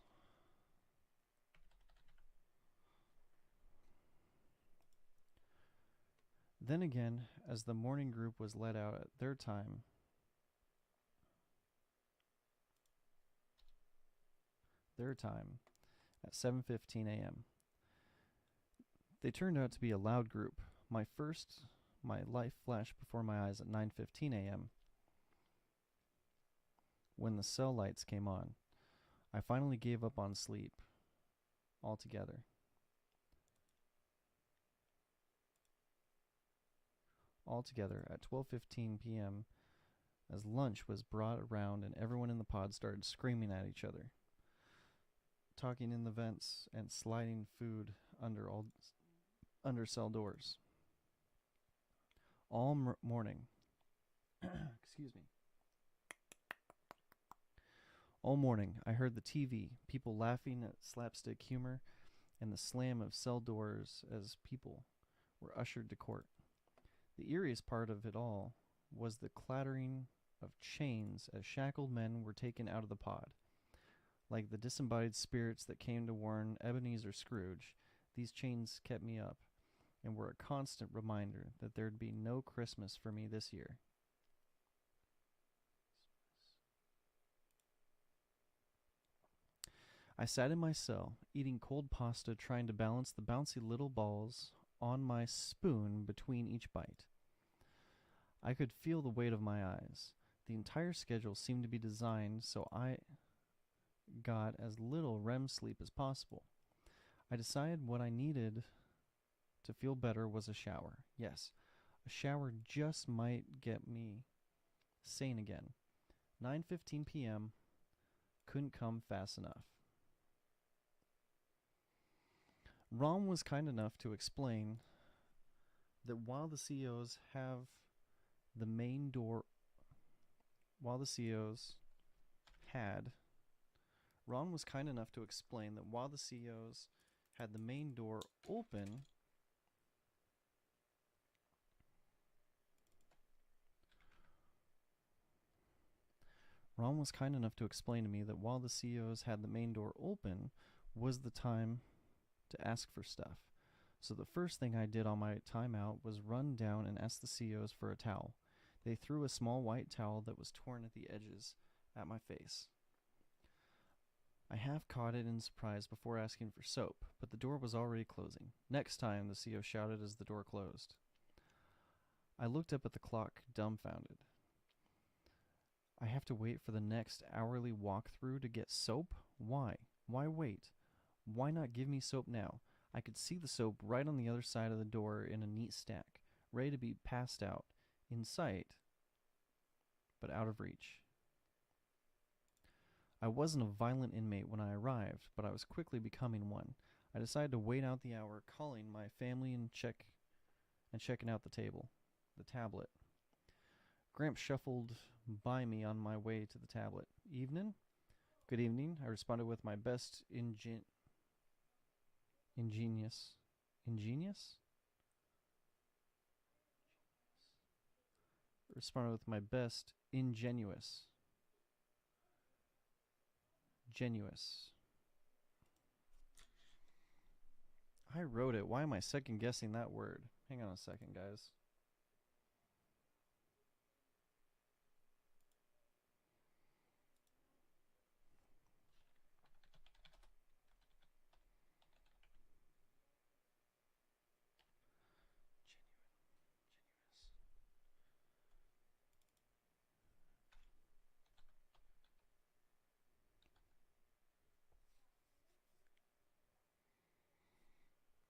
Then again, as the morning group was let out at their time, at 7:15 a.m. They turned out to be a loud group. My life flashed before my eyes at 9:15 a.m. when the cell lights came on. I finally gave up on sleep altogether. At 12:15 p.m., as lunch was brought around and everyone in the pod started screaming at each other, talking in the vents and sliding food under cell doors. All morning. Excuse me. All morning, I heard the TV, people laughing at slapstick humor, and the slam of cell doors as people were ushered to court. The eeriest part of it all was the clattering of chains as shackled men were taken out of the pod. Like the disembodied spirits that came to warn Ebenezer Scrooge, these chains kept me up and were a constant reminder that there'd be no Christmas for me this year. I sat in my cell, eating cold pasta, trying to balance the bouncy little balls on my spoon between each bite. I could feel the weight of my eyes. The entire schedule seemed to be designed so I got as little REM sleep as possible. I decided what I needed to feel better was a shower. Yes, a shower just might get me sane again. 9:15 p.m. couldn't come fast enough. Ron was kind enough to explain that while the CEOs had the main door open, Ron was kind enough to explain to me that while the CEOs had the main door open was the time to ask for stuff. So the first thing I did on my time out was run down and ask the CEOs for a towel. They threw a small white towel that was torn at the edges at my face. I half caught it in surprise before asking for soap, but the door was already closing. Next time, the CEO shouted as the door closed. I looked up at the clock, dumbfounded. I have to wait for the next hourly walkthrough to get soap? Why? Why wait? Why not give me soap now? I could see the soap right on the other side of the door in a neat stack, ready to be passed out, in sight, but out of reach. I wasn't a violent inmate when I arrived, but I was quickly becoming one. I decided to wait out the hour, calling my family and checking out the tablet. Gramps shuffled by me on my way to the tablet. Evening? Good evening, I responded with my best ingenuous? Responded with my best ingenuous. Genuous. I wrote it. Why am I second guessing that word? Hang on a second, guys.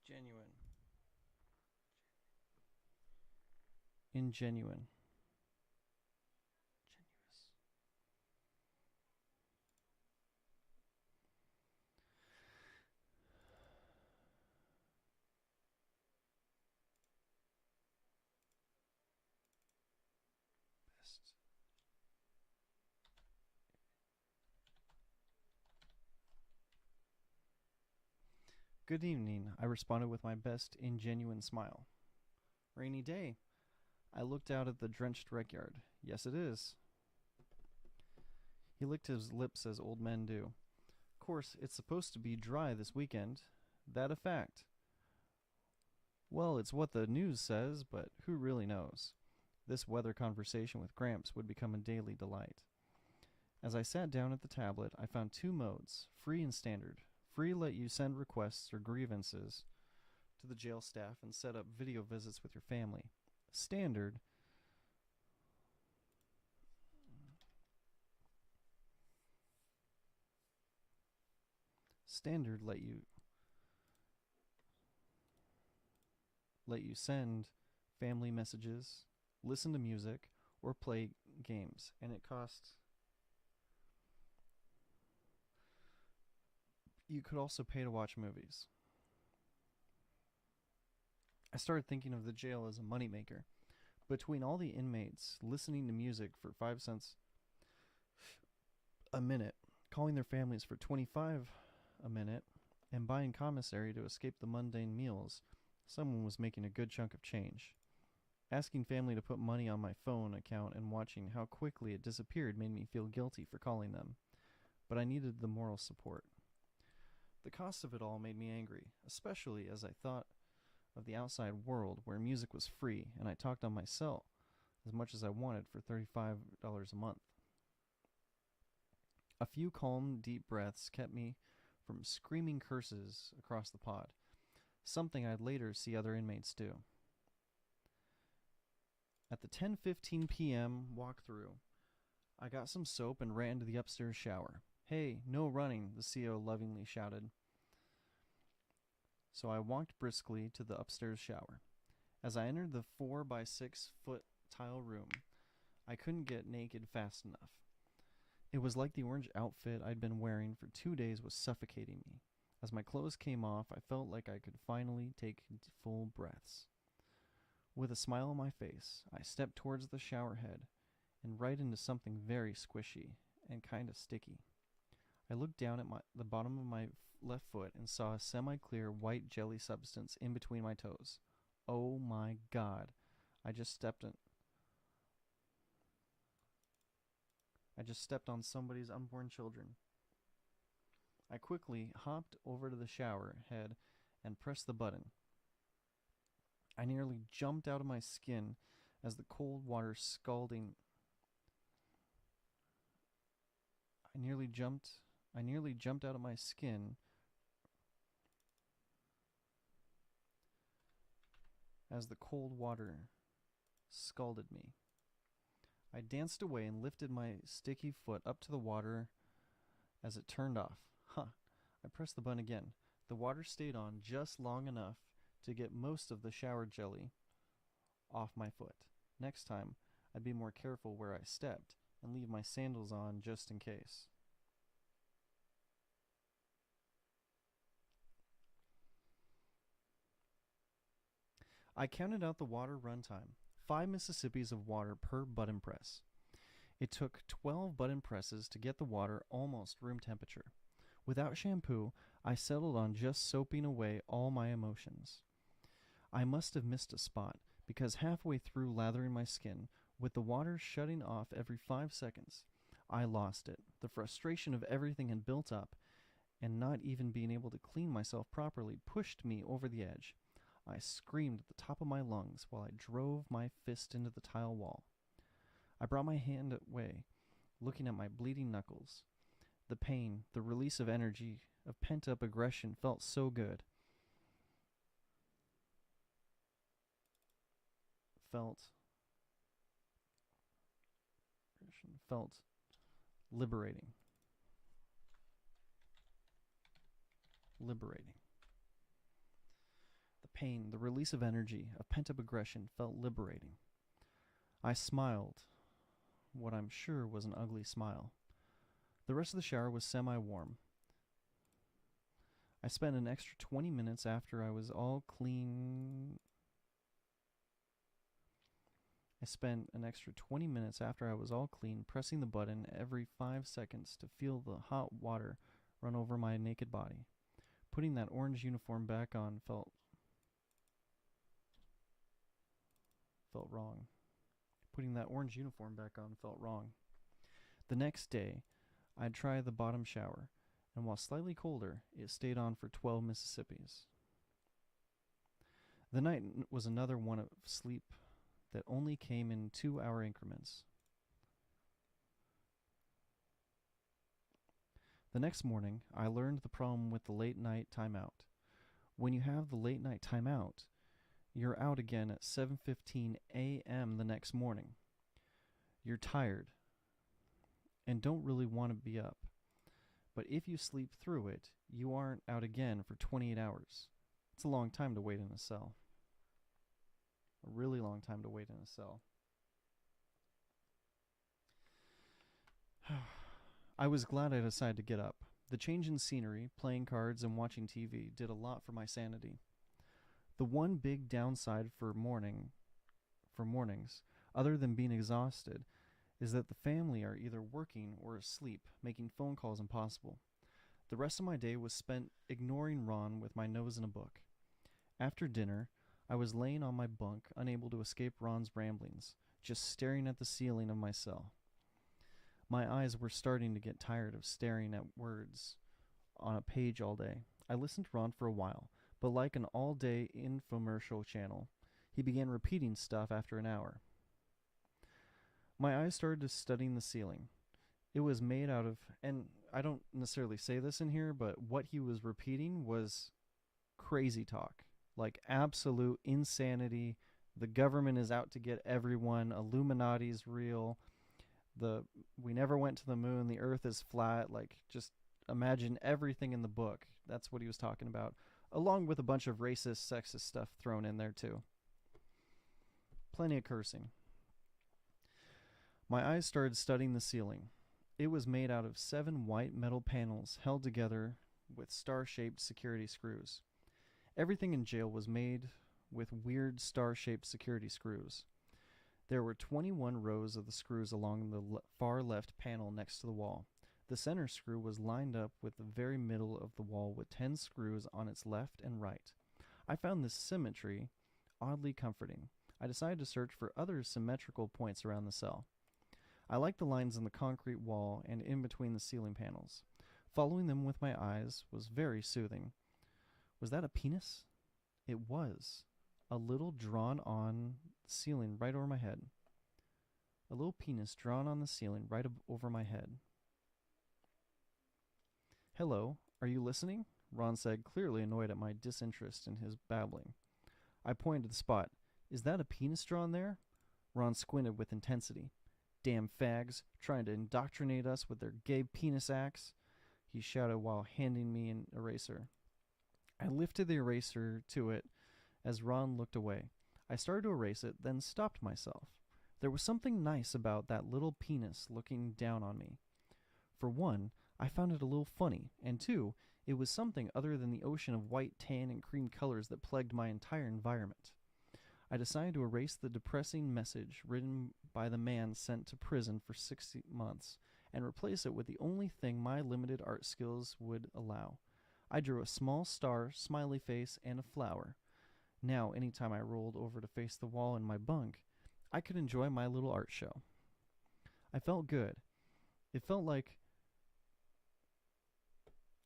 Genuine. Ingenuine. Genuous. Best. Good evening, I responded with my best ingenuine smile. Rainy day. I looked out at the drenched rec yard. Yes, it is. He licked his lips as old men do. Of course, it's supposed to be dry this weekend. That a fact. Well, it's what the news says, but who really knows? This weather conversation with Gramps would become a daily delight. As I sat down at the tablet, I found two modes, free and standard. Free let you send requests or grievances to the jail staff and set up video visits with your family. Standard let you send family messages, listen to music, or play games, and it costs. You could also pay to watch movies. I started thinking of the jail as a moneymaker. Between all the inmates listening to music for 5 cents a minute calling their families for 25 a minute, and buying commissary to escape the mundane meals, someone was making a good chunk of change. Asking family to put money on my phone account and watching how quickly it disappeared made me feel guilty for calling them, but I needed the moral support. The cost of it all made me angry, especially as I thought of the outside world where music was free and I talked on my cell as much as I wanted for $35 a month. A few calm, deep breaths kept me from screaming curses across the pod, something I'd later see other inmates do. At the 10:15 p.m. walkthrough, I got some soap and ran to the upstairs shower. "Hey, no running," the CO lovingly shouted. So I walked briskly to the upstairs shower. As I entered the 4 by 6 foot tile room, I couldn't get naked fast enough. It was like the orange outfit I'd been wearing for 2 days was suffocating me. As my clothes came off, I felt like I could finally take full breaths. With a smile on my face, I stepped towards the shower head and right into something very squishy and kind of sticky. I looked down at the bottom of my left foot and saw a semi-clear white jelly substance in between my toes. Oh my God. I just stepped on somebody's unborn children. I quickly hopped over to the shower head and pressed the button. I nearly jumped out of my skin as the cold water scalding. I nearly jumped out of my skin as the cold water scalded me. I danced away and lifted my sticky foot up to the water as it turned off. I pressed the button again. The water stayed on just long enough to get most of the shower jelly off my foot. Next time, I'd be more careful where I stepped and leave my sandals on just in case. I counted out the water run time. 5 Mississippis of water per button press. It took 12 button presses to get the water almost room temperature. Without shampoo, I settled on just soaping away all my emotions. I must have missed a spot, because halfway through lathering my skin, with the water shutting off every 5 seconds, I lost it. The frustration of everything had built up, and not even being able to clean myself properly pushed me over the edge. I screamed at the top of my lungs while I drove my fist into the tile wall. I brought my hand away, looking at my bleeding knuckles. The pain, the release of energy, of pent-up aggression felt so good. Felt liberating. Liberating. The pain, the release of energy, of pent-up aggression felt liberating. I smiled, what I'm sure was an ugly smile. The rest of the shower was semi-warm. I spent an extra 20 minutes after I was all clean. Pressing the button every 5 seconds to feel the hot water run over my naked body. Putting that orange uniform back on felt wrong. The next day, I'd try the bottom shower, and while slightly colder, it stayed on for 12 Mississippis. The night was another one of sleep that only came in 2-hour increments. The next morning, I learned the problem with the late night timeout. When you have the late night timeout, you're out again at 7:15 a.m. the next morning. You're tired and don't really want to be up. But if you sleep through it, you aren't out again for 28 hours. It's a long time to wait in a cell. A really long time to wait in a cell. I was glad I decided to get up. The change in scenery, playing cards, and watching TV did a lot for my sanity. The one big downside for mornings, other than being exhausted, is that the family are either working or asleep, making phone calls impossible. The rest of my day was spent ignoring Ron with my nose in a book. After dinner, I was laying on my bunk, unable to escape Ron's ramblings, just staring at the ceiling of my cell. My eyes were starting to get tired of staring at words on a page all day. I listened to Ron for a while, but like an all-day infomercial channel, he began repeating stuff after an hour. My eyes started to studying the ceiling. It was made out of, and I don't necessarily say this in here, but what he was repeating was crazy talk. Like absolute insanity. The government is out to get everyone. Illuminati's real. We never went to the moon. The earth is flat. Like, just imagine everything in the book. That's what he was talking about. Along with a bunch of racist, sexist stuff thrown in there, too. Plenty of cursing. My eyes started studying the ceiling. It was made out of 7 white metal panels held together with star-shaped security screws. Everything in jail was made with weird star-shaped security screws. There were 21 rows of the screws along the far left panel next to the wall. The center screw was lined up with the very middle of the wall with 10 screws on its left and right. I found this symmetry oddly comforting. I decided to search for other symmetrical points around the cell. I liked the lines in the concrete wall and in between the ceiling panels. Following them with my eyes was very soothing. Was that a penis? It was. A little drawn on the ceiling right over my head. A little penis drawn on the ceiling right over my head. Hello, are you listening? Ron said, clearly annoyed at my disinterest in his babbling. I pointed to the spot. Is that a penis drawn there? Ron squinted with intensity. Damn fags, trying to indoctrinate us with their gay penis acts, he shouted while handing me an eraser. I lifted the eraser to it as Ron looked away. I started to erase it, then stopped myself. There was something nice about that little penis looking down on me. For one, I found it a little funny, and two, it was something other than the ocean of white, tan, and cream colors that plagued my entire environment. I decided to erase the depressing message written by the man sent to prison for 60 months and replace it with the only thing my limited art skills would allow. I drew a small star, smiley face, and a flower. Now, anytime I rolled over to face the wall in my bunk, I could enjoy my little art show. I felt good. It felt like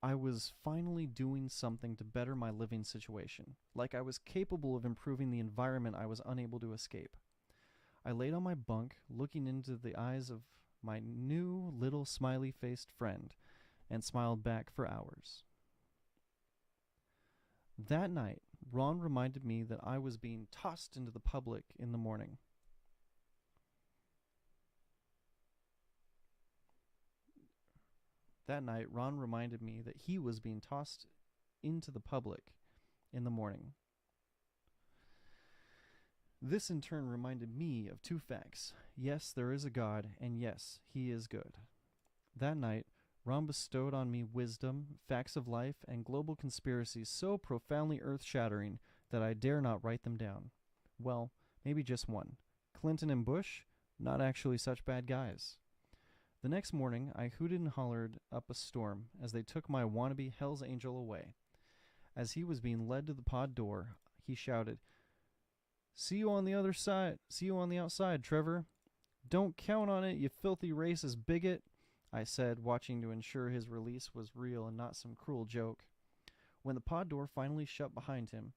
I was finally doing something to better my living situation, like I was capable of improving the environment I was unable to escape. I laid on my bunk, looking into the eyes of my new little smiley-faced friend, and smiled back for hours. That night, Ron reminded me that I was being tossed into the public in the morning. That night, Ron reminded me that he was being tossed into the public in the morning. This in turn reminded me of 2 facts. Yes, there is a God, and yes, he is good. That night, Ron bestowed on me wisdom, facts of life, and global conspiracies so profoundly earth-shattering that I dare not write them down. Well, maybe just one. Clinton and Bush, not actually such bad guys. The next morning, I hooted and hollered up a storm as they took my wannabe Hell's Angel away. As he was being led to the pod door, he shouted, See you on the other side. See you on the outside, Trevor. Don't count on it, you filthy racist bigot, I said, watching to ensure his release was real and not some cruel joke. When the pod door finally shut behind him,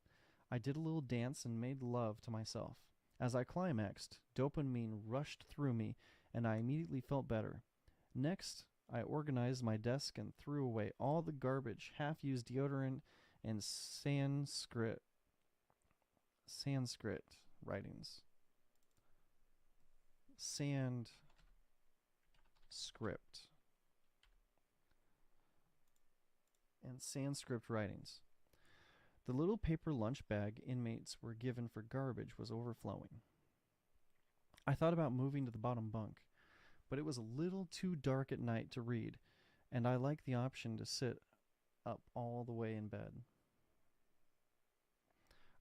I did a little dance and made love to myself. As I climaxed, dopamine rushed through me, and I immediately felt better. Next, I organized my desk and threw away all the garbage, half-used deodorant, and Sanskrit writings. Sanskrit. And Sanskrit writings. The little paper lunch bag inmates were given for garbage was overflowing. I thought about moving to the bottom bunk, but it was a little too dark at night to read, and I liked the option to sit up all the way in bed.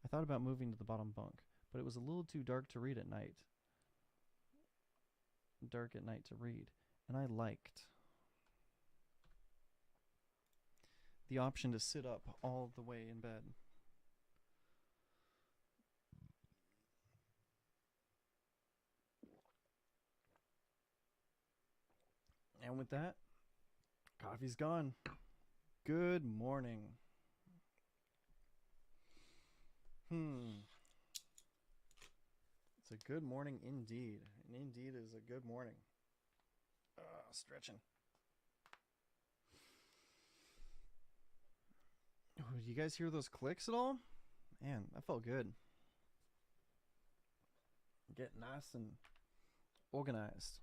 I thought about moving to the bottom bunk, but it was a little too dark to read at night. dark at night to read, and I liked the option to sit up all the way in bed. And with that, coffee's gone. Good morning. It's a good morning indeed. And indeed is a good morning. Stretching. Oh, you guys hear those clicks at all? Man, that felt good. Get nice and organized.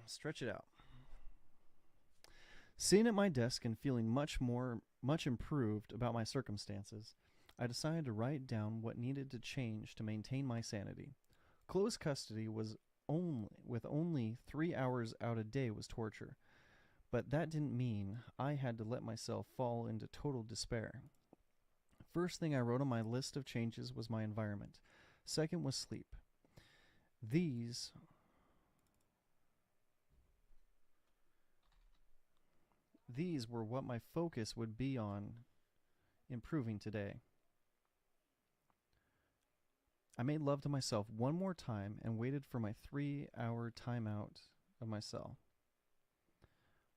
Stretch it out. Sitting at my desk and feeling much improved about my circumstances, I decided to write down what needed to change to maintain my sanity. Close custody with only 3 hours out a day was torture, but that didn't mean I had to let myself fall into total despair. First thing I wrote on my list of changes was my environment. Second was sleep. These were what my focus would be on improving today. I made love to myself one more time and waited for my 3-hour timeout of my cell.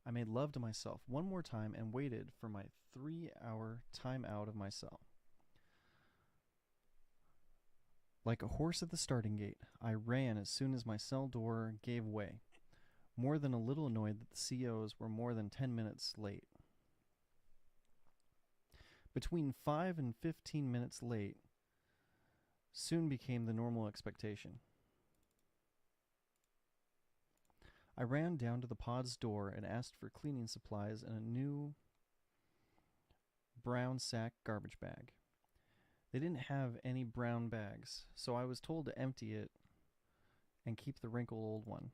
I made love to myself one more time and waited for my 3-hour timeout of my cell. Like a horse at the starting gate, I ran as soon as my cell door gave way, more than a little annoyed that the COs were more than 10 minutes late. Between 5 and 15 minutes late soon became the normal expectation. I ran down to the pod's door and asked for cleaning supplies and a new brown sack garbage bag. They didn't have any brown bags, so I was told to empty it and keep the wrinkled old one.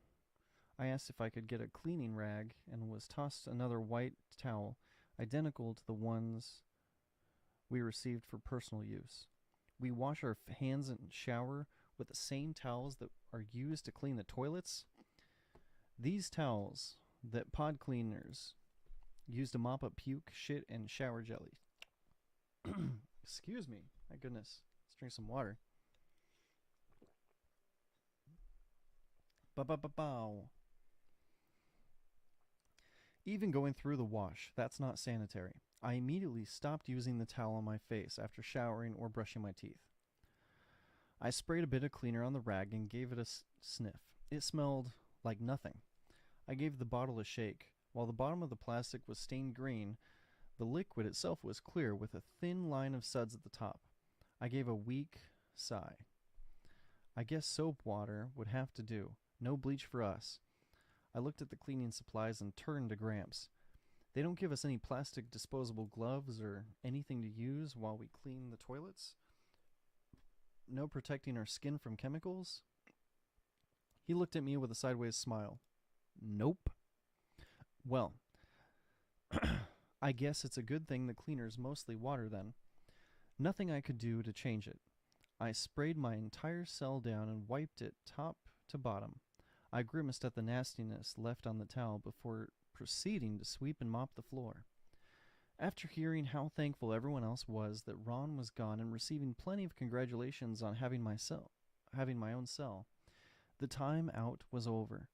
I asked if I could get a cleaning rag and was tossed another white towel identical to the ones we received for personal use. We wash our hands and shower with the same towels that are used to clean the toilets. These towels that pod cleaners use to mop up puke, shit, and shower jelly. Excuse me. My goodness. Let's drink some water. Ba-ba-ba-bow. Even going through the wash, that's not sanitary. I immediately stopped using the towel on my face after showering or brushing my teeth. I sprayed a bit of cleaner on the rag and gave it a sniff. It smelled like nothing. I gave the bottle a shake. While the bottom of the plastic was stained green, the liquid itself was clear with a thin line of suds at the top. I gave a weak sigh. I guess soap water would have to do. No bleach for us. I looked at the cleaning supplies and turned to Gramps. They don't give us any plastic disposable gloves or anything to use while we clean the toilets? No protecting our skin from chemicals? He looked at me with a sideways smile. Nope. Well, I guess it's a good thing the cleaner's mostly water then. Nothing I could do to change it. I sprayed my entire cell down and wiped it top to bottom. I grimaced at the nastiness left on the towel before proceeding to sweep and mop the floor. After hearing how thankful everyone else was that Ron was gone and receiving plenty of congratulations on having my own cell, the time out was over,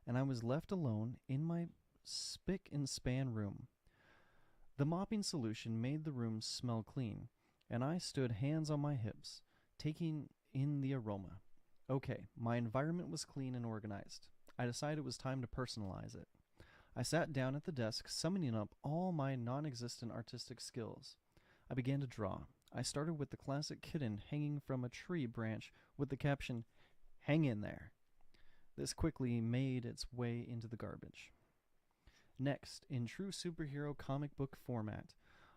and I was left alone in my spick and span room. The mopping solution made the room smell clean, and I stood hands on my hips, taking in the aroma. Okay, my environment was clean and organized. I decided it was time to personalize it. I sat down at the desk, summoning up all my non-existent artistic skills. I began to draw. I started with the classic kitten hanging from a tree branch with the caption, "Hang in there." This quickly made its way into the garbage. Next, in true superhero comic book format,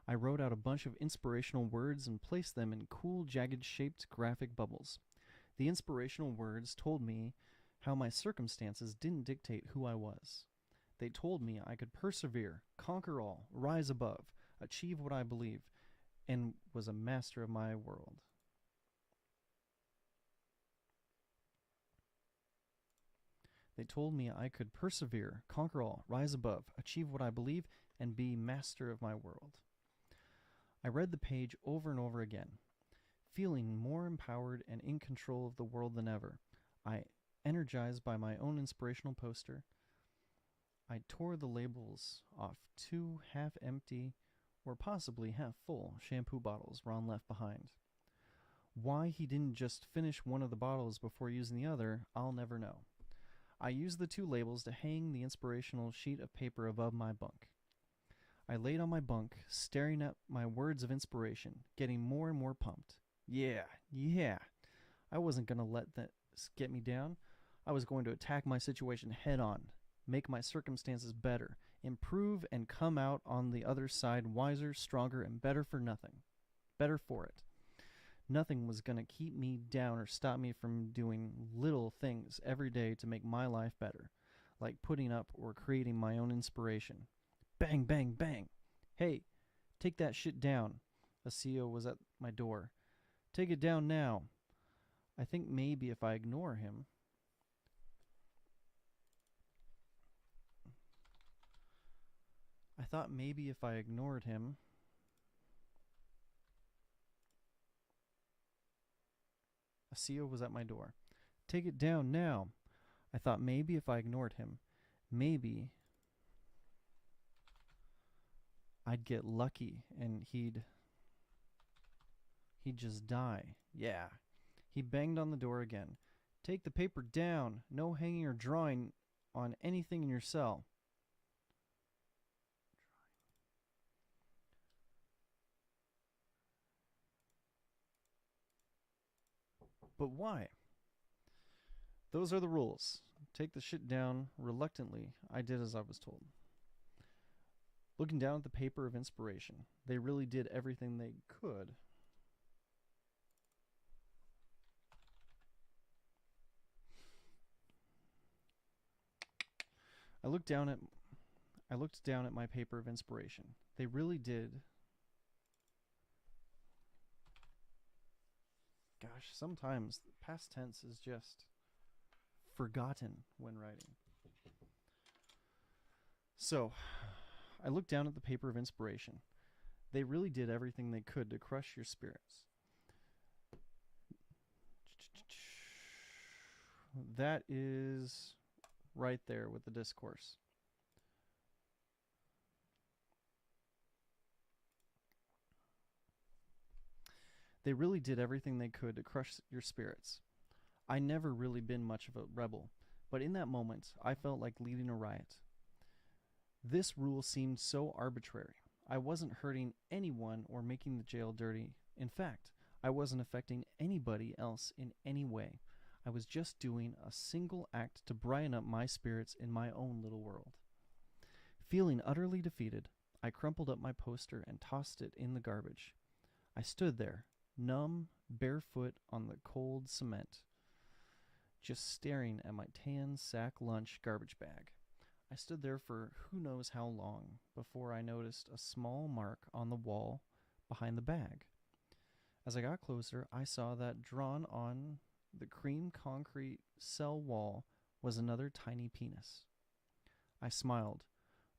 I wrote out a bunch of inspirational words and placed them in cool, jagged-shaped graphic bubbles. The inspirational words told me how my circumstances didn't dictate who I was. They told me I could persevere, conquer all, rise above, achieve what I believe, and was a master of my world. They told me I could persevere, conquer all, rise above, achieve what I believe, and be master of my world. I read the page over and over again, feeling more empowered and in control of the world than ever. I, energized by my own inspirational poster, I tore the labels off 2 half-empty or possibly half-full shampoo bottles Ron left behind. Why he didn't just finish one of the bottles before using the other, I'll never know. I used the 2 labels to hang the inspirational sheet of paper above my bunk. I laid on my bunk, staring at my words of inspiration, getting more and more pumped. Yeah. I wasn't going to let that get me down. I was going to attack my situation head on, make my circumstances better, improve, and come out on the other side wiser, stronger, and better for it. Nothing was going to keep me down or stop me from doing little things every day to make my life better, like putting up or creating my own inspiration. Bang, bang, bang. Hey, take that shit down. A CEO was at my door. Take it down now. I think maybe if I ignore him, I thought maybe if I ignored him, a CEO was at my door. Take it down now. I thought maybe if I ignored him, maybe I'd get lucky and he'd just die. Yeah. He banged on the door again. Take the paper down. No hanging or drawing on anything in your cell. But why? Those are the rules. Take the shit down. Reluctantly, I did as I was told. Looking down at the paper of inspiration, they really did everything they could. I looked down at my paper of inspiration. They really did. Gosh, sometimes past tense is just forgotten when writing. So, I looked down at the paper of inspiration. They really did everything they could to crush your spirits. That is right there with the discourse. They really did everything they could to crush your spirits. I never really been much of a rebel, but in that moment, I felt like leading a riot. This rule seemed so arbitrary. I wasn't hurting anyone or making the jail dirty. In fact, I wasn't affecting anybody else in any way. I was just doing a single act to brighten up my spirits in my own little world. Feeling utterly defeated, I crumpled up my poster and tossed it in the garbage. I stood there, numb, barefoot on the cold cement, just staring at my tan sack lunch garbage bag. I stood there for who knows how long before I noticed a small mark on the wall behind the bag. As I got closer, I saw that drawn on the cream concrete cell wall was another tiny penis. I smiled,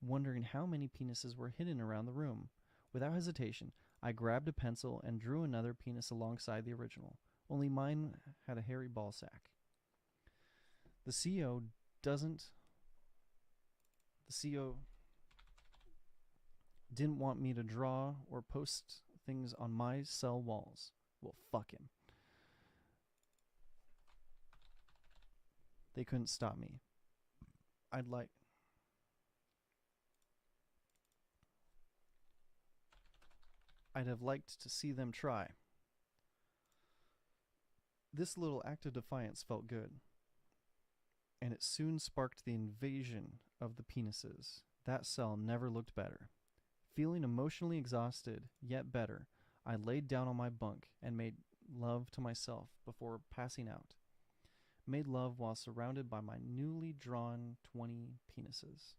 wondering how many penises were hidden around the room. Without hesitation, I grabbed a pencil and drew another penis alongside the original, only mine had a hairy ball sack. The CO didn't want me to draw or post things on my cell walls. Well, fuck him. They couldn't stop me. I'd have liked to see them try. This little act of defiance felt good, and it soon sparked the invasion of the penises. That cell never looked better. Feeling emotionally exhausted, yet better, I laid down on my bunk and made love to myself before passing out. Made love while surrounded by my newly drawn 20 penises.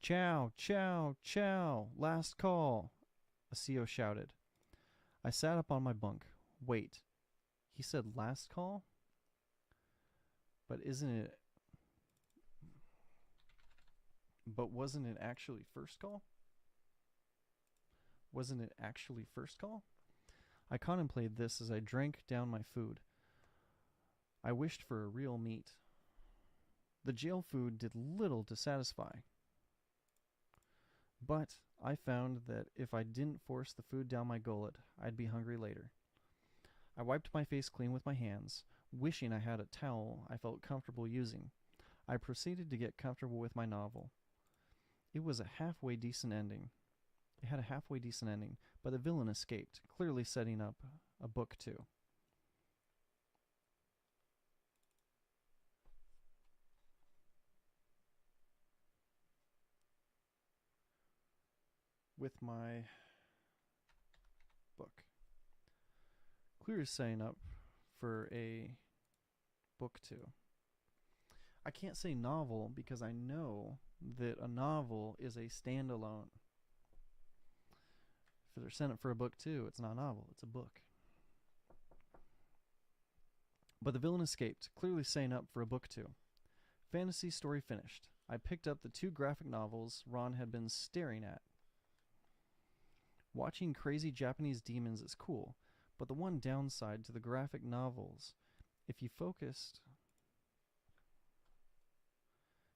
Chow, chow, chow, last call, a CO shouted. I sat up on my bunk. Wait, he said last call? But isn't it... But wasn't it actually first call? Wasn't it actually first call? I contemplated this as I drank down my food. I wished for a real meat. The jail food did little to satisfy. But I found that if I didn't force the food down my gullet, I'd be hungry later. I wiped my face clean with my hands, wishing I had a towel I felt comfortable using. I proceeded to get comfortable with my novel. It was a halfway decent ending. It had a halfway decent ending, but the villain escaped, clearly setting up a book 2. With my book. Clearly setting up for a book 2. I can't say novel because I know that a novel is a standalone. If they're setting up for a book 2, it's not a novel, it's a book. But the villain escaped, clearly setting up for a book 2. Fantasy story finished. I picked up the 2 graphic novels Ron had been staring at. Watching crazy Japanese demons is cool, but the one downside to the graphic novels, if you focused...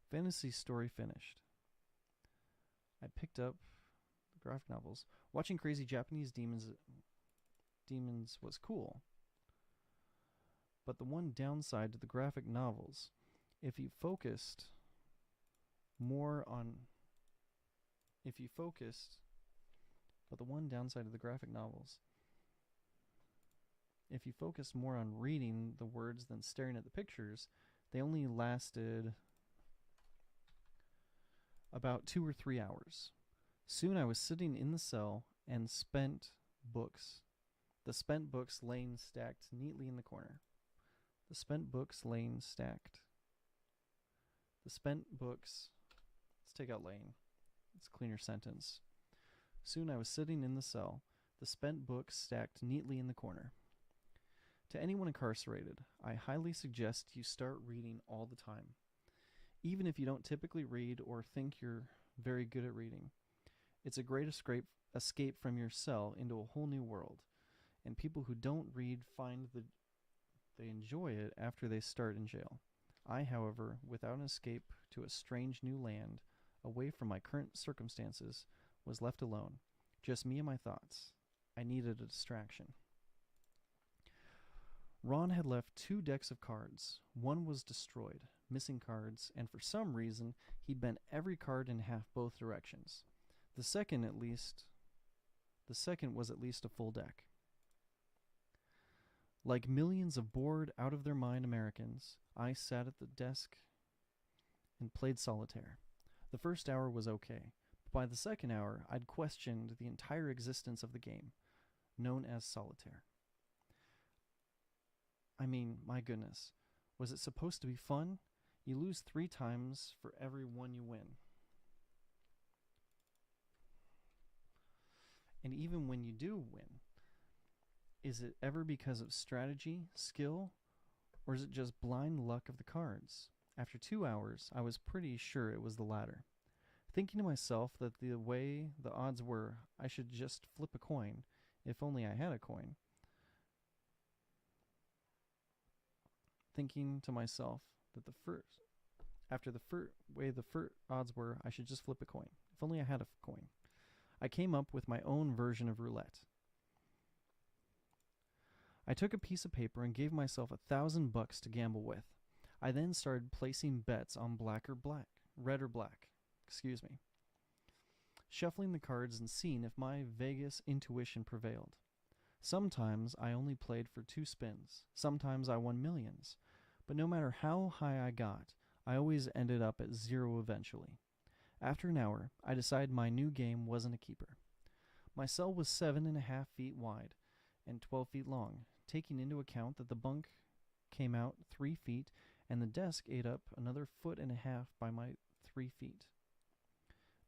Fantasy story finished. I picked up the graphic novels. Watching crazy Japanese demons was cool, but the one downside to the graphic novels, if you focused more on... But the one downside of the graphic novels, if you focus more on reading the words than staring at the pictures, they only lasted about 2 or 3 hours. Soon I was sitting in the cell and spent books. The spent books laying stacked neatly in the corner. The spent books laying stacked. The spent books... Let's take out laying. It's a cleaner sentence. Soon I was sitting in the cell, the spent books stacked neatly in the corner. To anyone incarcerated, I highly suggest you start reading all the time. Even if you don't typically read or think you're very good at reading, it's a great escape from your cell into a whole new world. And people who don't read find that they enjoy it after they start in jail. I, however, without an escape to a strange new land, away from my current circumstances, was left alone, just me and my thoughts. I needed a distraction. Ron had left 2 decks of cards. One was destroyed, missing cards, and for some reason, he'd bent every card in half both directions. The second was at least a full deck. Like millions of bored, out-of-their-mind Americans, I sat at the desk and played solitaire. The first hour was okay. By the second hour, I'd questioned the entire existence of the game, known as solitaire. I mean, my goodness, was it supposed to be fun? You lose 3 times for every one you win. And even when you do win, is it ever because of strategy, skill, or is it just blind luck of the cards? After 2 hours, I was pretty sure it was the latter. Thinking to myself that the way the odds were, I should just flip a coin, if only I had a coin. Thinking to myself that after the way the odds were, I should just flip a coin, if only I had a coin. I came up with my own version of roulette. I took a piece of paper and gave myself $1,000 to gamble with. I then started placing bets on red or black. Shuffling the cards and seeing if my Vegas intuition prevailed. Sometimes I only played for 2 spins. Sometimes I won millions. But no matter how high I got, I always ended up at 0 eventually. After an hour, I decided my new game wasn't a keeper. My cell was 7.5 feet wide and 12 feet long, taking into account that the bunk came out 3 feet and the desk ate up another 1.5 feet by my 3 feet.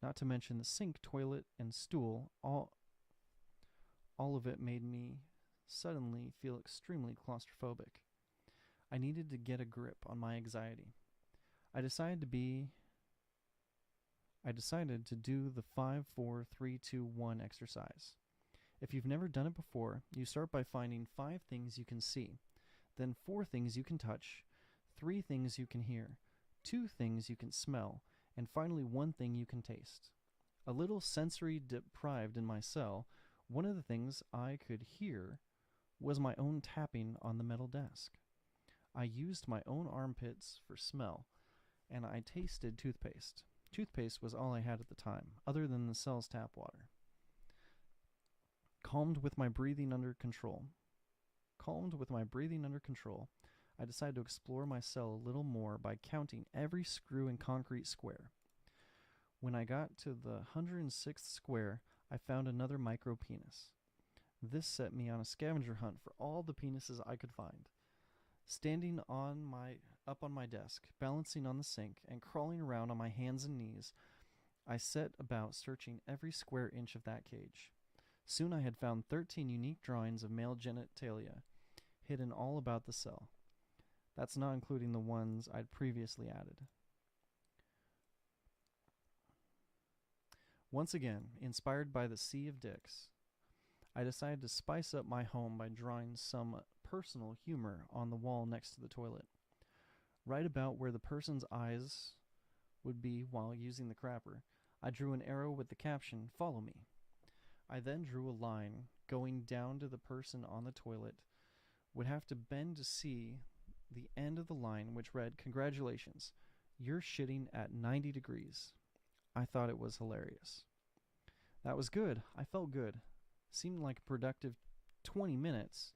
Not to mention the sink, toilet, and stool, all of it made me suddenly feel extremely claustrophobic. I needed to get a grip on my anxiety. I decided to do the 5-4-3-2-1 exercise. If you've never done it before, you start by finding 5 things you can see, then 4 things you can touch, 3 things you can hear, 2 things you can smell, and finally 1 thing you can taste. A little sensory deprived in my cell, one of the things I could hear was my own tapping on the metal desk. I used my own armpits for smell, and I tasted toothpaste. Toothpaste was all I had at the time, other than the cell's tap water. Calmed with my breathing under control, I decided to explore my cell a little more by counting every screw and concrete square. When I got to the 106th square, I found another micro penis. This set me on a scavenger hunt for all the penises I could find. Standing up on my desk, balancing on the sink, and crawling around on my hands and knees, I set about searching every square inch of that cage. Soon I had found 13 unique drawings of male genitalia, hidden all about the cell. That's not including the ones I'd previously added. Once again, inspired by the sea of dicks, I decided to spice up my home by drawing some personal humor on the wall next to the toilet. Right about where the person's eyes would be while using the crapper, I drew an arrow with the caption, "Follow me." I then drew a line going down to the person on the toilet would have to bend to see the end of the line, which read, "Congratulations, you're shitting at 90 degrees. I thought it was hilarious. That was good. I felt good. Seemed like a productive 20 minutes.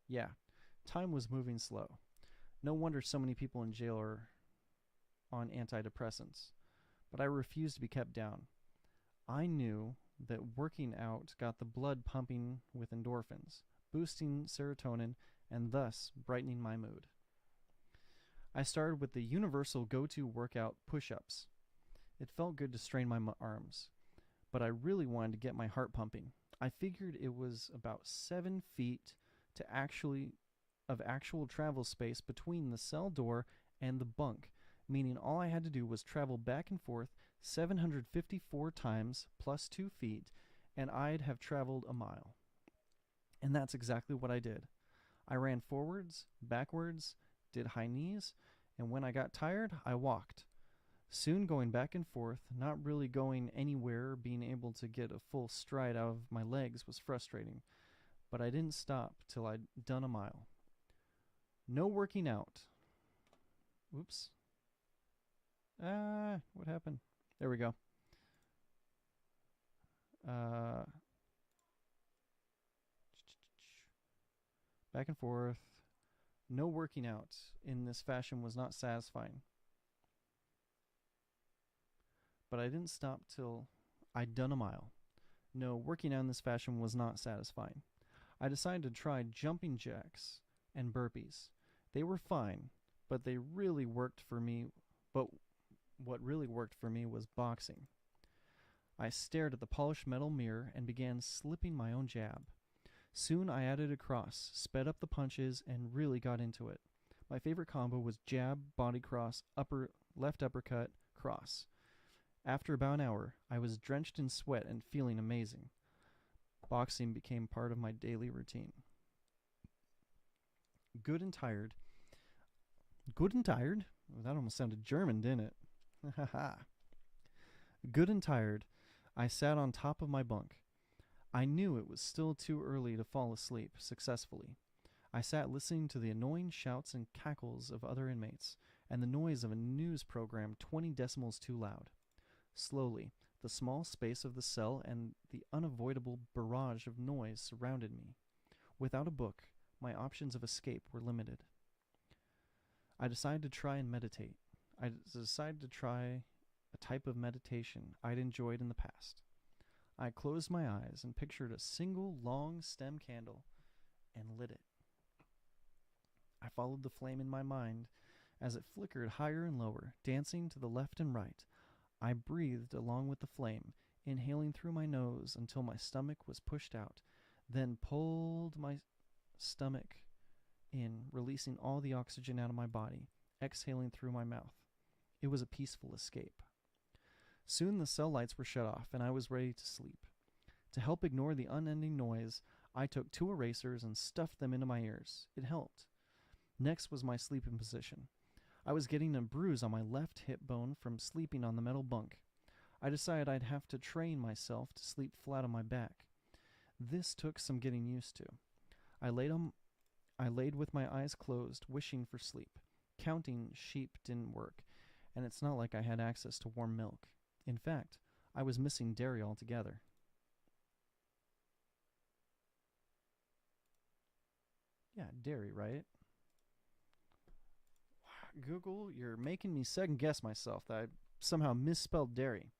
Yeah, time was moving slow. No wonder so many people in jail are on antidepressants. But I refused to be kept down. I knew that working out got the blood pumping with endorphins, boosting serotonin, and thus brightening my mood. I started with the universal go-to workout push-ups. It felt good to strain my arms, but I really wanted to get my heart pumping. I figured it was about 7 feet to actual travel space between the cell door and the bunk, meaning all I had to do was travel back and forth 754 times plus 2 feet, and I'd have traveled a mile. And that's exactly what I did. I ran forwards, backwards, did high knees, and when I got tired, I walked. Soon going back and forth, not really going anywhere, being able to get a full stride out of my legs was frustrating, but I didn't stop till I'd done a mile. No working out. Oops. What happened? There we go. Back and forth. No working out in this fashion was not satisfying. But I didn't stop till I'd done a mile. No, working out in this fashion was not satisfying. I decided to try jumping jacks and burpees. They were fine, but what really worked for me was boxing. I stared at the polished metal mirror and began slipping my own jab. Soon I added a cross, sped up the punches, and really got into it. My favorite combo was jab, body cross, left uppercut, cross. After about an hour, I was drenched in sweat and feeling amazing. Boxing became part of my daily routine. Good and tired? Oh, that almost sounded German, didn't it? Good and tired, I sat on top of my bunk. I knew it was still too early to fall asleep successfully. I sat listening to the annoying shouts and cackles of other inmates, and the noise of a news program 20 decibels too loud. Slowly, the small space of the cell and the unavoidable barrage of noise surrounded me. Without a book, my options of escape were limited. I decided to try and meditate. I decided to try a type of meditation I'd enjoyed in the past. I closed my eyes and pictured a single long stem candle and lit it. I followed the flame in my mind as it flickered higher and lower, dancing to the left and right. I breathed along with the flame, inhaling through my nose until my stomach was pushed out, then pulled my stomach in, releasing all the oxygen out of my body, exhaling through my mouth. It was a peaceful escape. Soon the cell lights were shut off, and I was ready to sleep. To help ignore the unending noise, I took 2 erasers and stuffed them into my ears. It helped. Next was my sleeping position. I was getting a bruise on my left hip bone from sleeping on the metal bunk. I decided I'd have to train myself to sleep flat on my back. This took some getting used to. I laid with my eyes closed, wishing for sleep. Counting sheep didn't work, and it's not like I had access to warm milk. In fact, I was missing dairy altogether. Yeah, dairy, right? Google, you're making me second guess myself that I somehow misspelled dairy.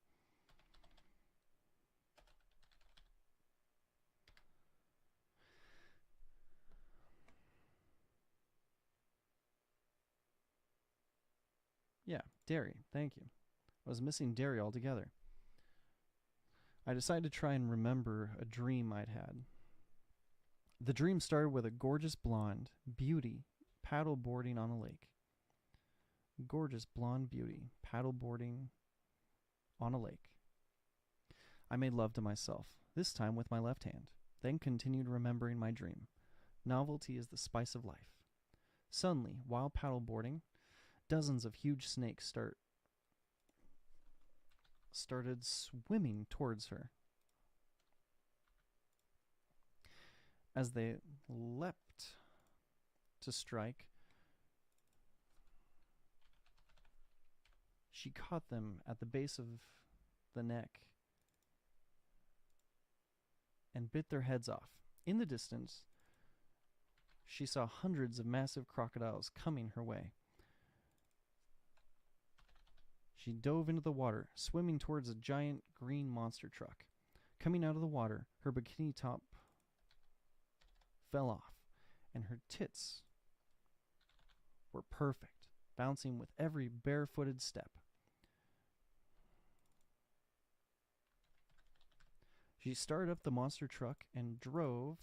Yeah, dairy. Thank you. I was missing dairy altogether. I decided to try and remember a dream I'd had. The dream started with a gorgeous blonde beauty paddleboarding on a lake. Gorgeous blonde beauty paddleboarding on a lake. I made love to myself, this time with my left hand, then continued remembering my dream. Novelty is the spice of life. Suddenly, while paddleboarding, dozens of huge snakes started swimming towards her. As they leapt to strike, she caught them at the base of the neck and bit their heads off. In the distance, she saw hundreds of massive crocodiles coming her way. She dove into the water, swimming towards a giant green monster truck. Coming out of the water, her bikini top fell off, and her tits were perfect, bouncing with every barefooted step. She started up the monster truck and drove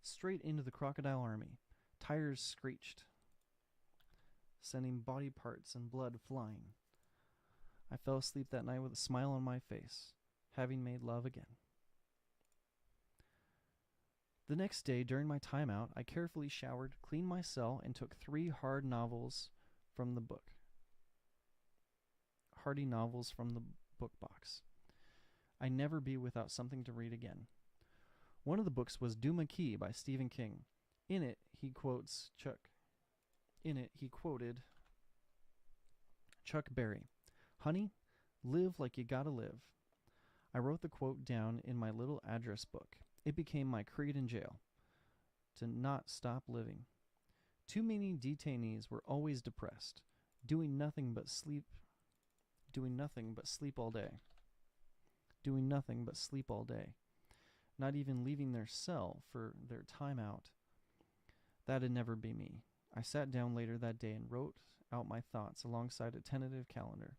straight into the crocodile army. Tires screeched, sending body parts and blood flying. I fell asleep that night with a smile on my face, having made love again. The next day, during my timeout, I carefully showered, cleaned my cell, and took 3 hardy novels from the book box. I never be without something to read again. One of the books was Duma Key by Stephen King. In it, he quoted Chuck Berry. Honey, live like you gotta live. I wrote the quote down in my little address book. It became my creed in jail, to not stop living. Too many detainees were always depressed, doing nothing but sleep all day. Not even leaving their cell for their time out. That'd never be me. I sat down later that day and wrote out my thoughts alongside a tentative calendar.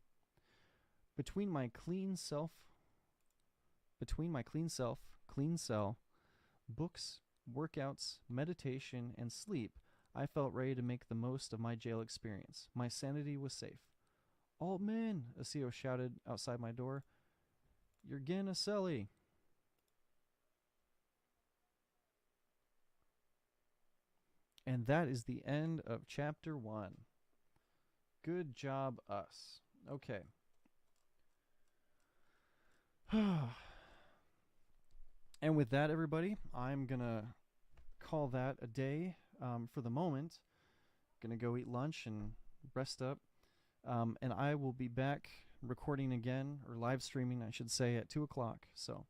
Between my clean cell, books, workouts, meditation, and sleep, I felt ready to make the most of my jail experience. My sanity was safe. Altman, a CO shouted outside my door. You're getting a celly. And that is the end of chapter 1. Good job, us. Okay. And with that, everybody, I'm going to call that a day for the moment. Going to go eat lunch and rest up. And I will be back recording again, or live streaming, I should say, at 2 o'clock. So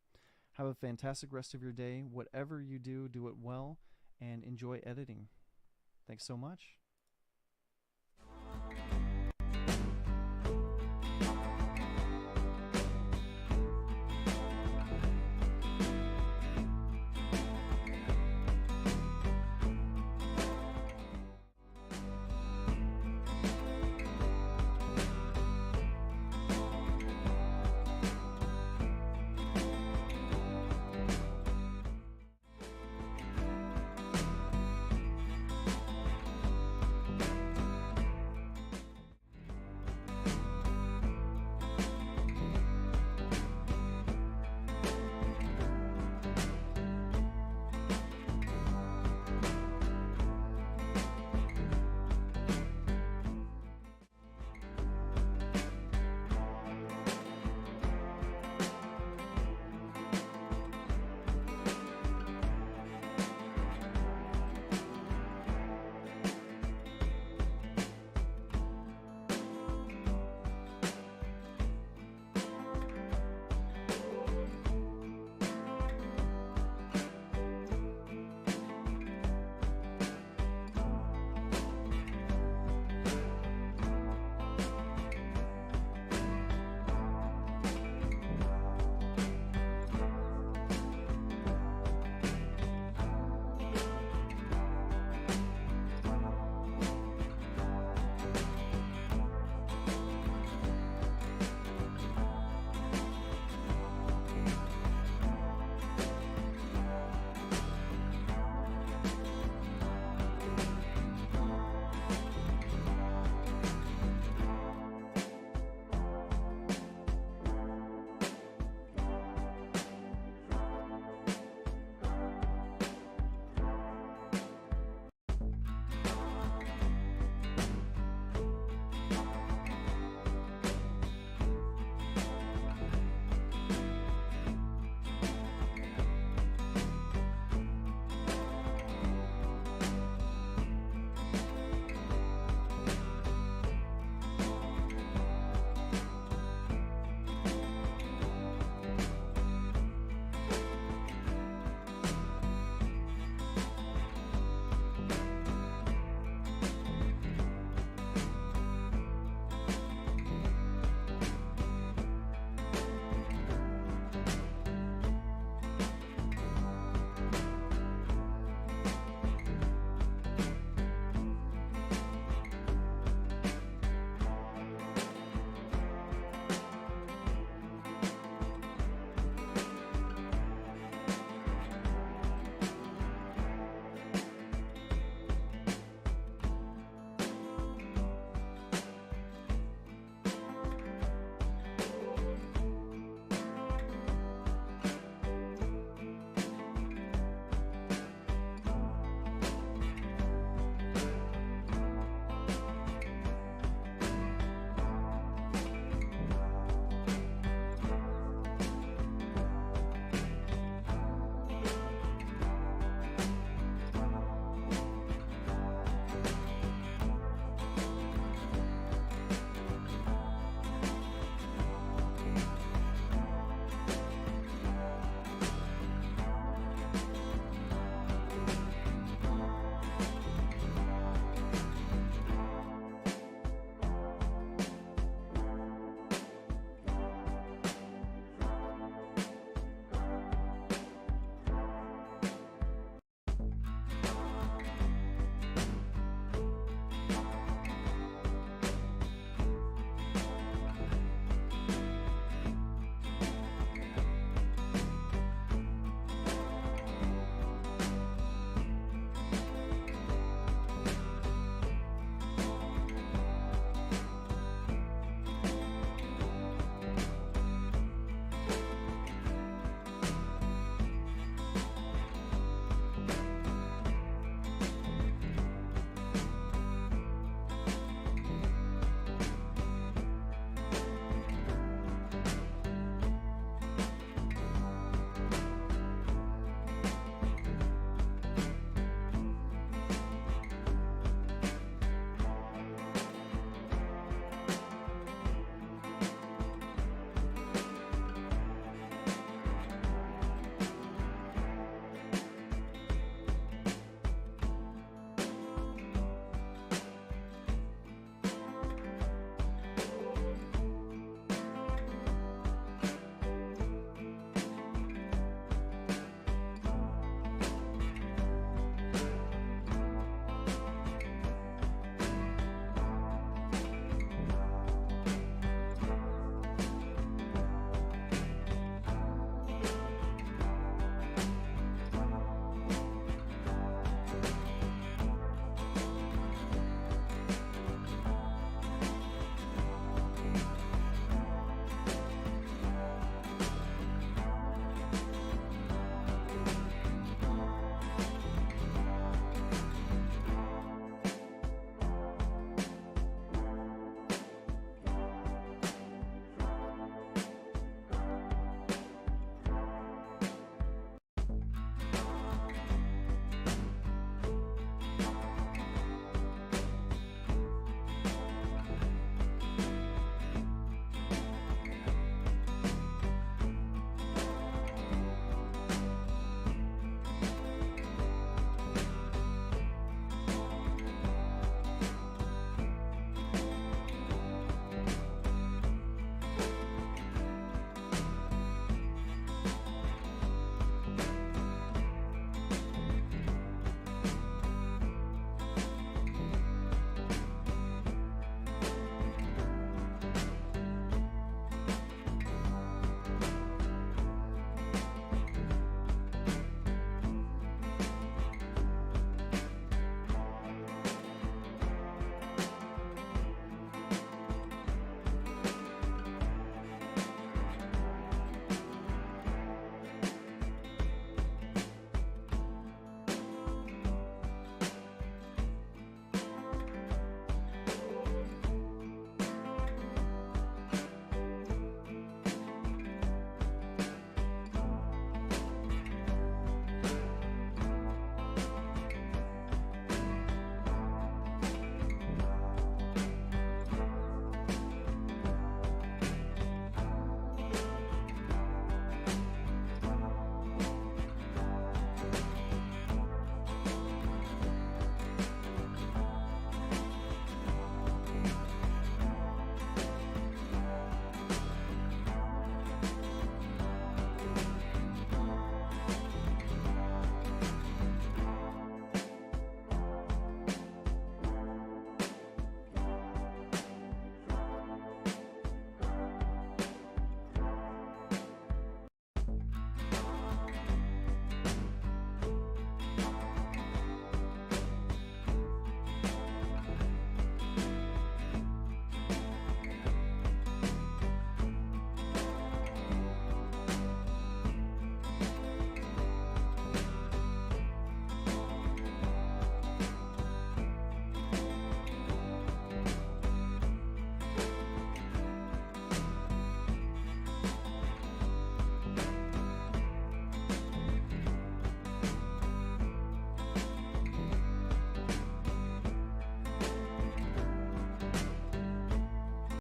have a fantastic rest of your day. Whatever you do, do it well, and enjoy editing. Thanks so much.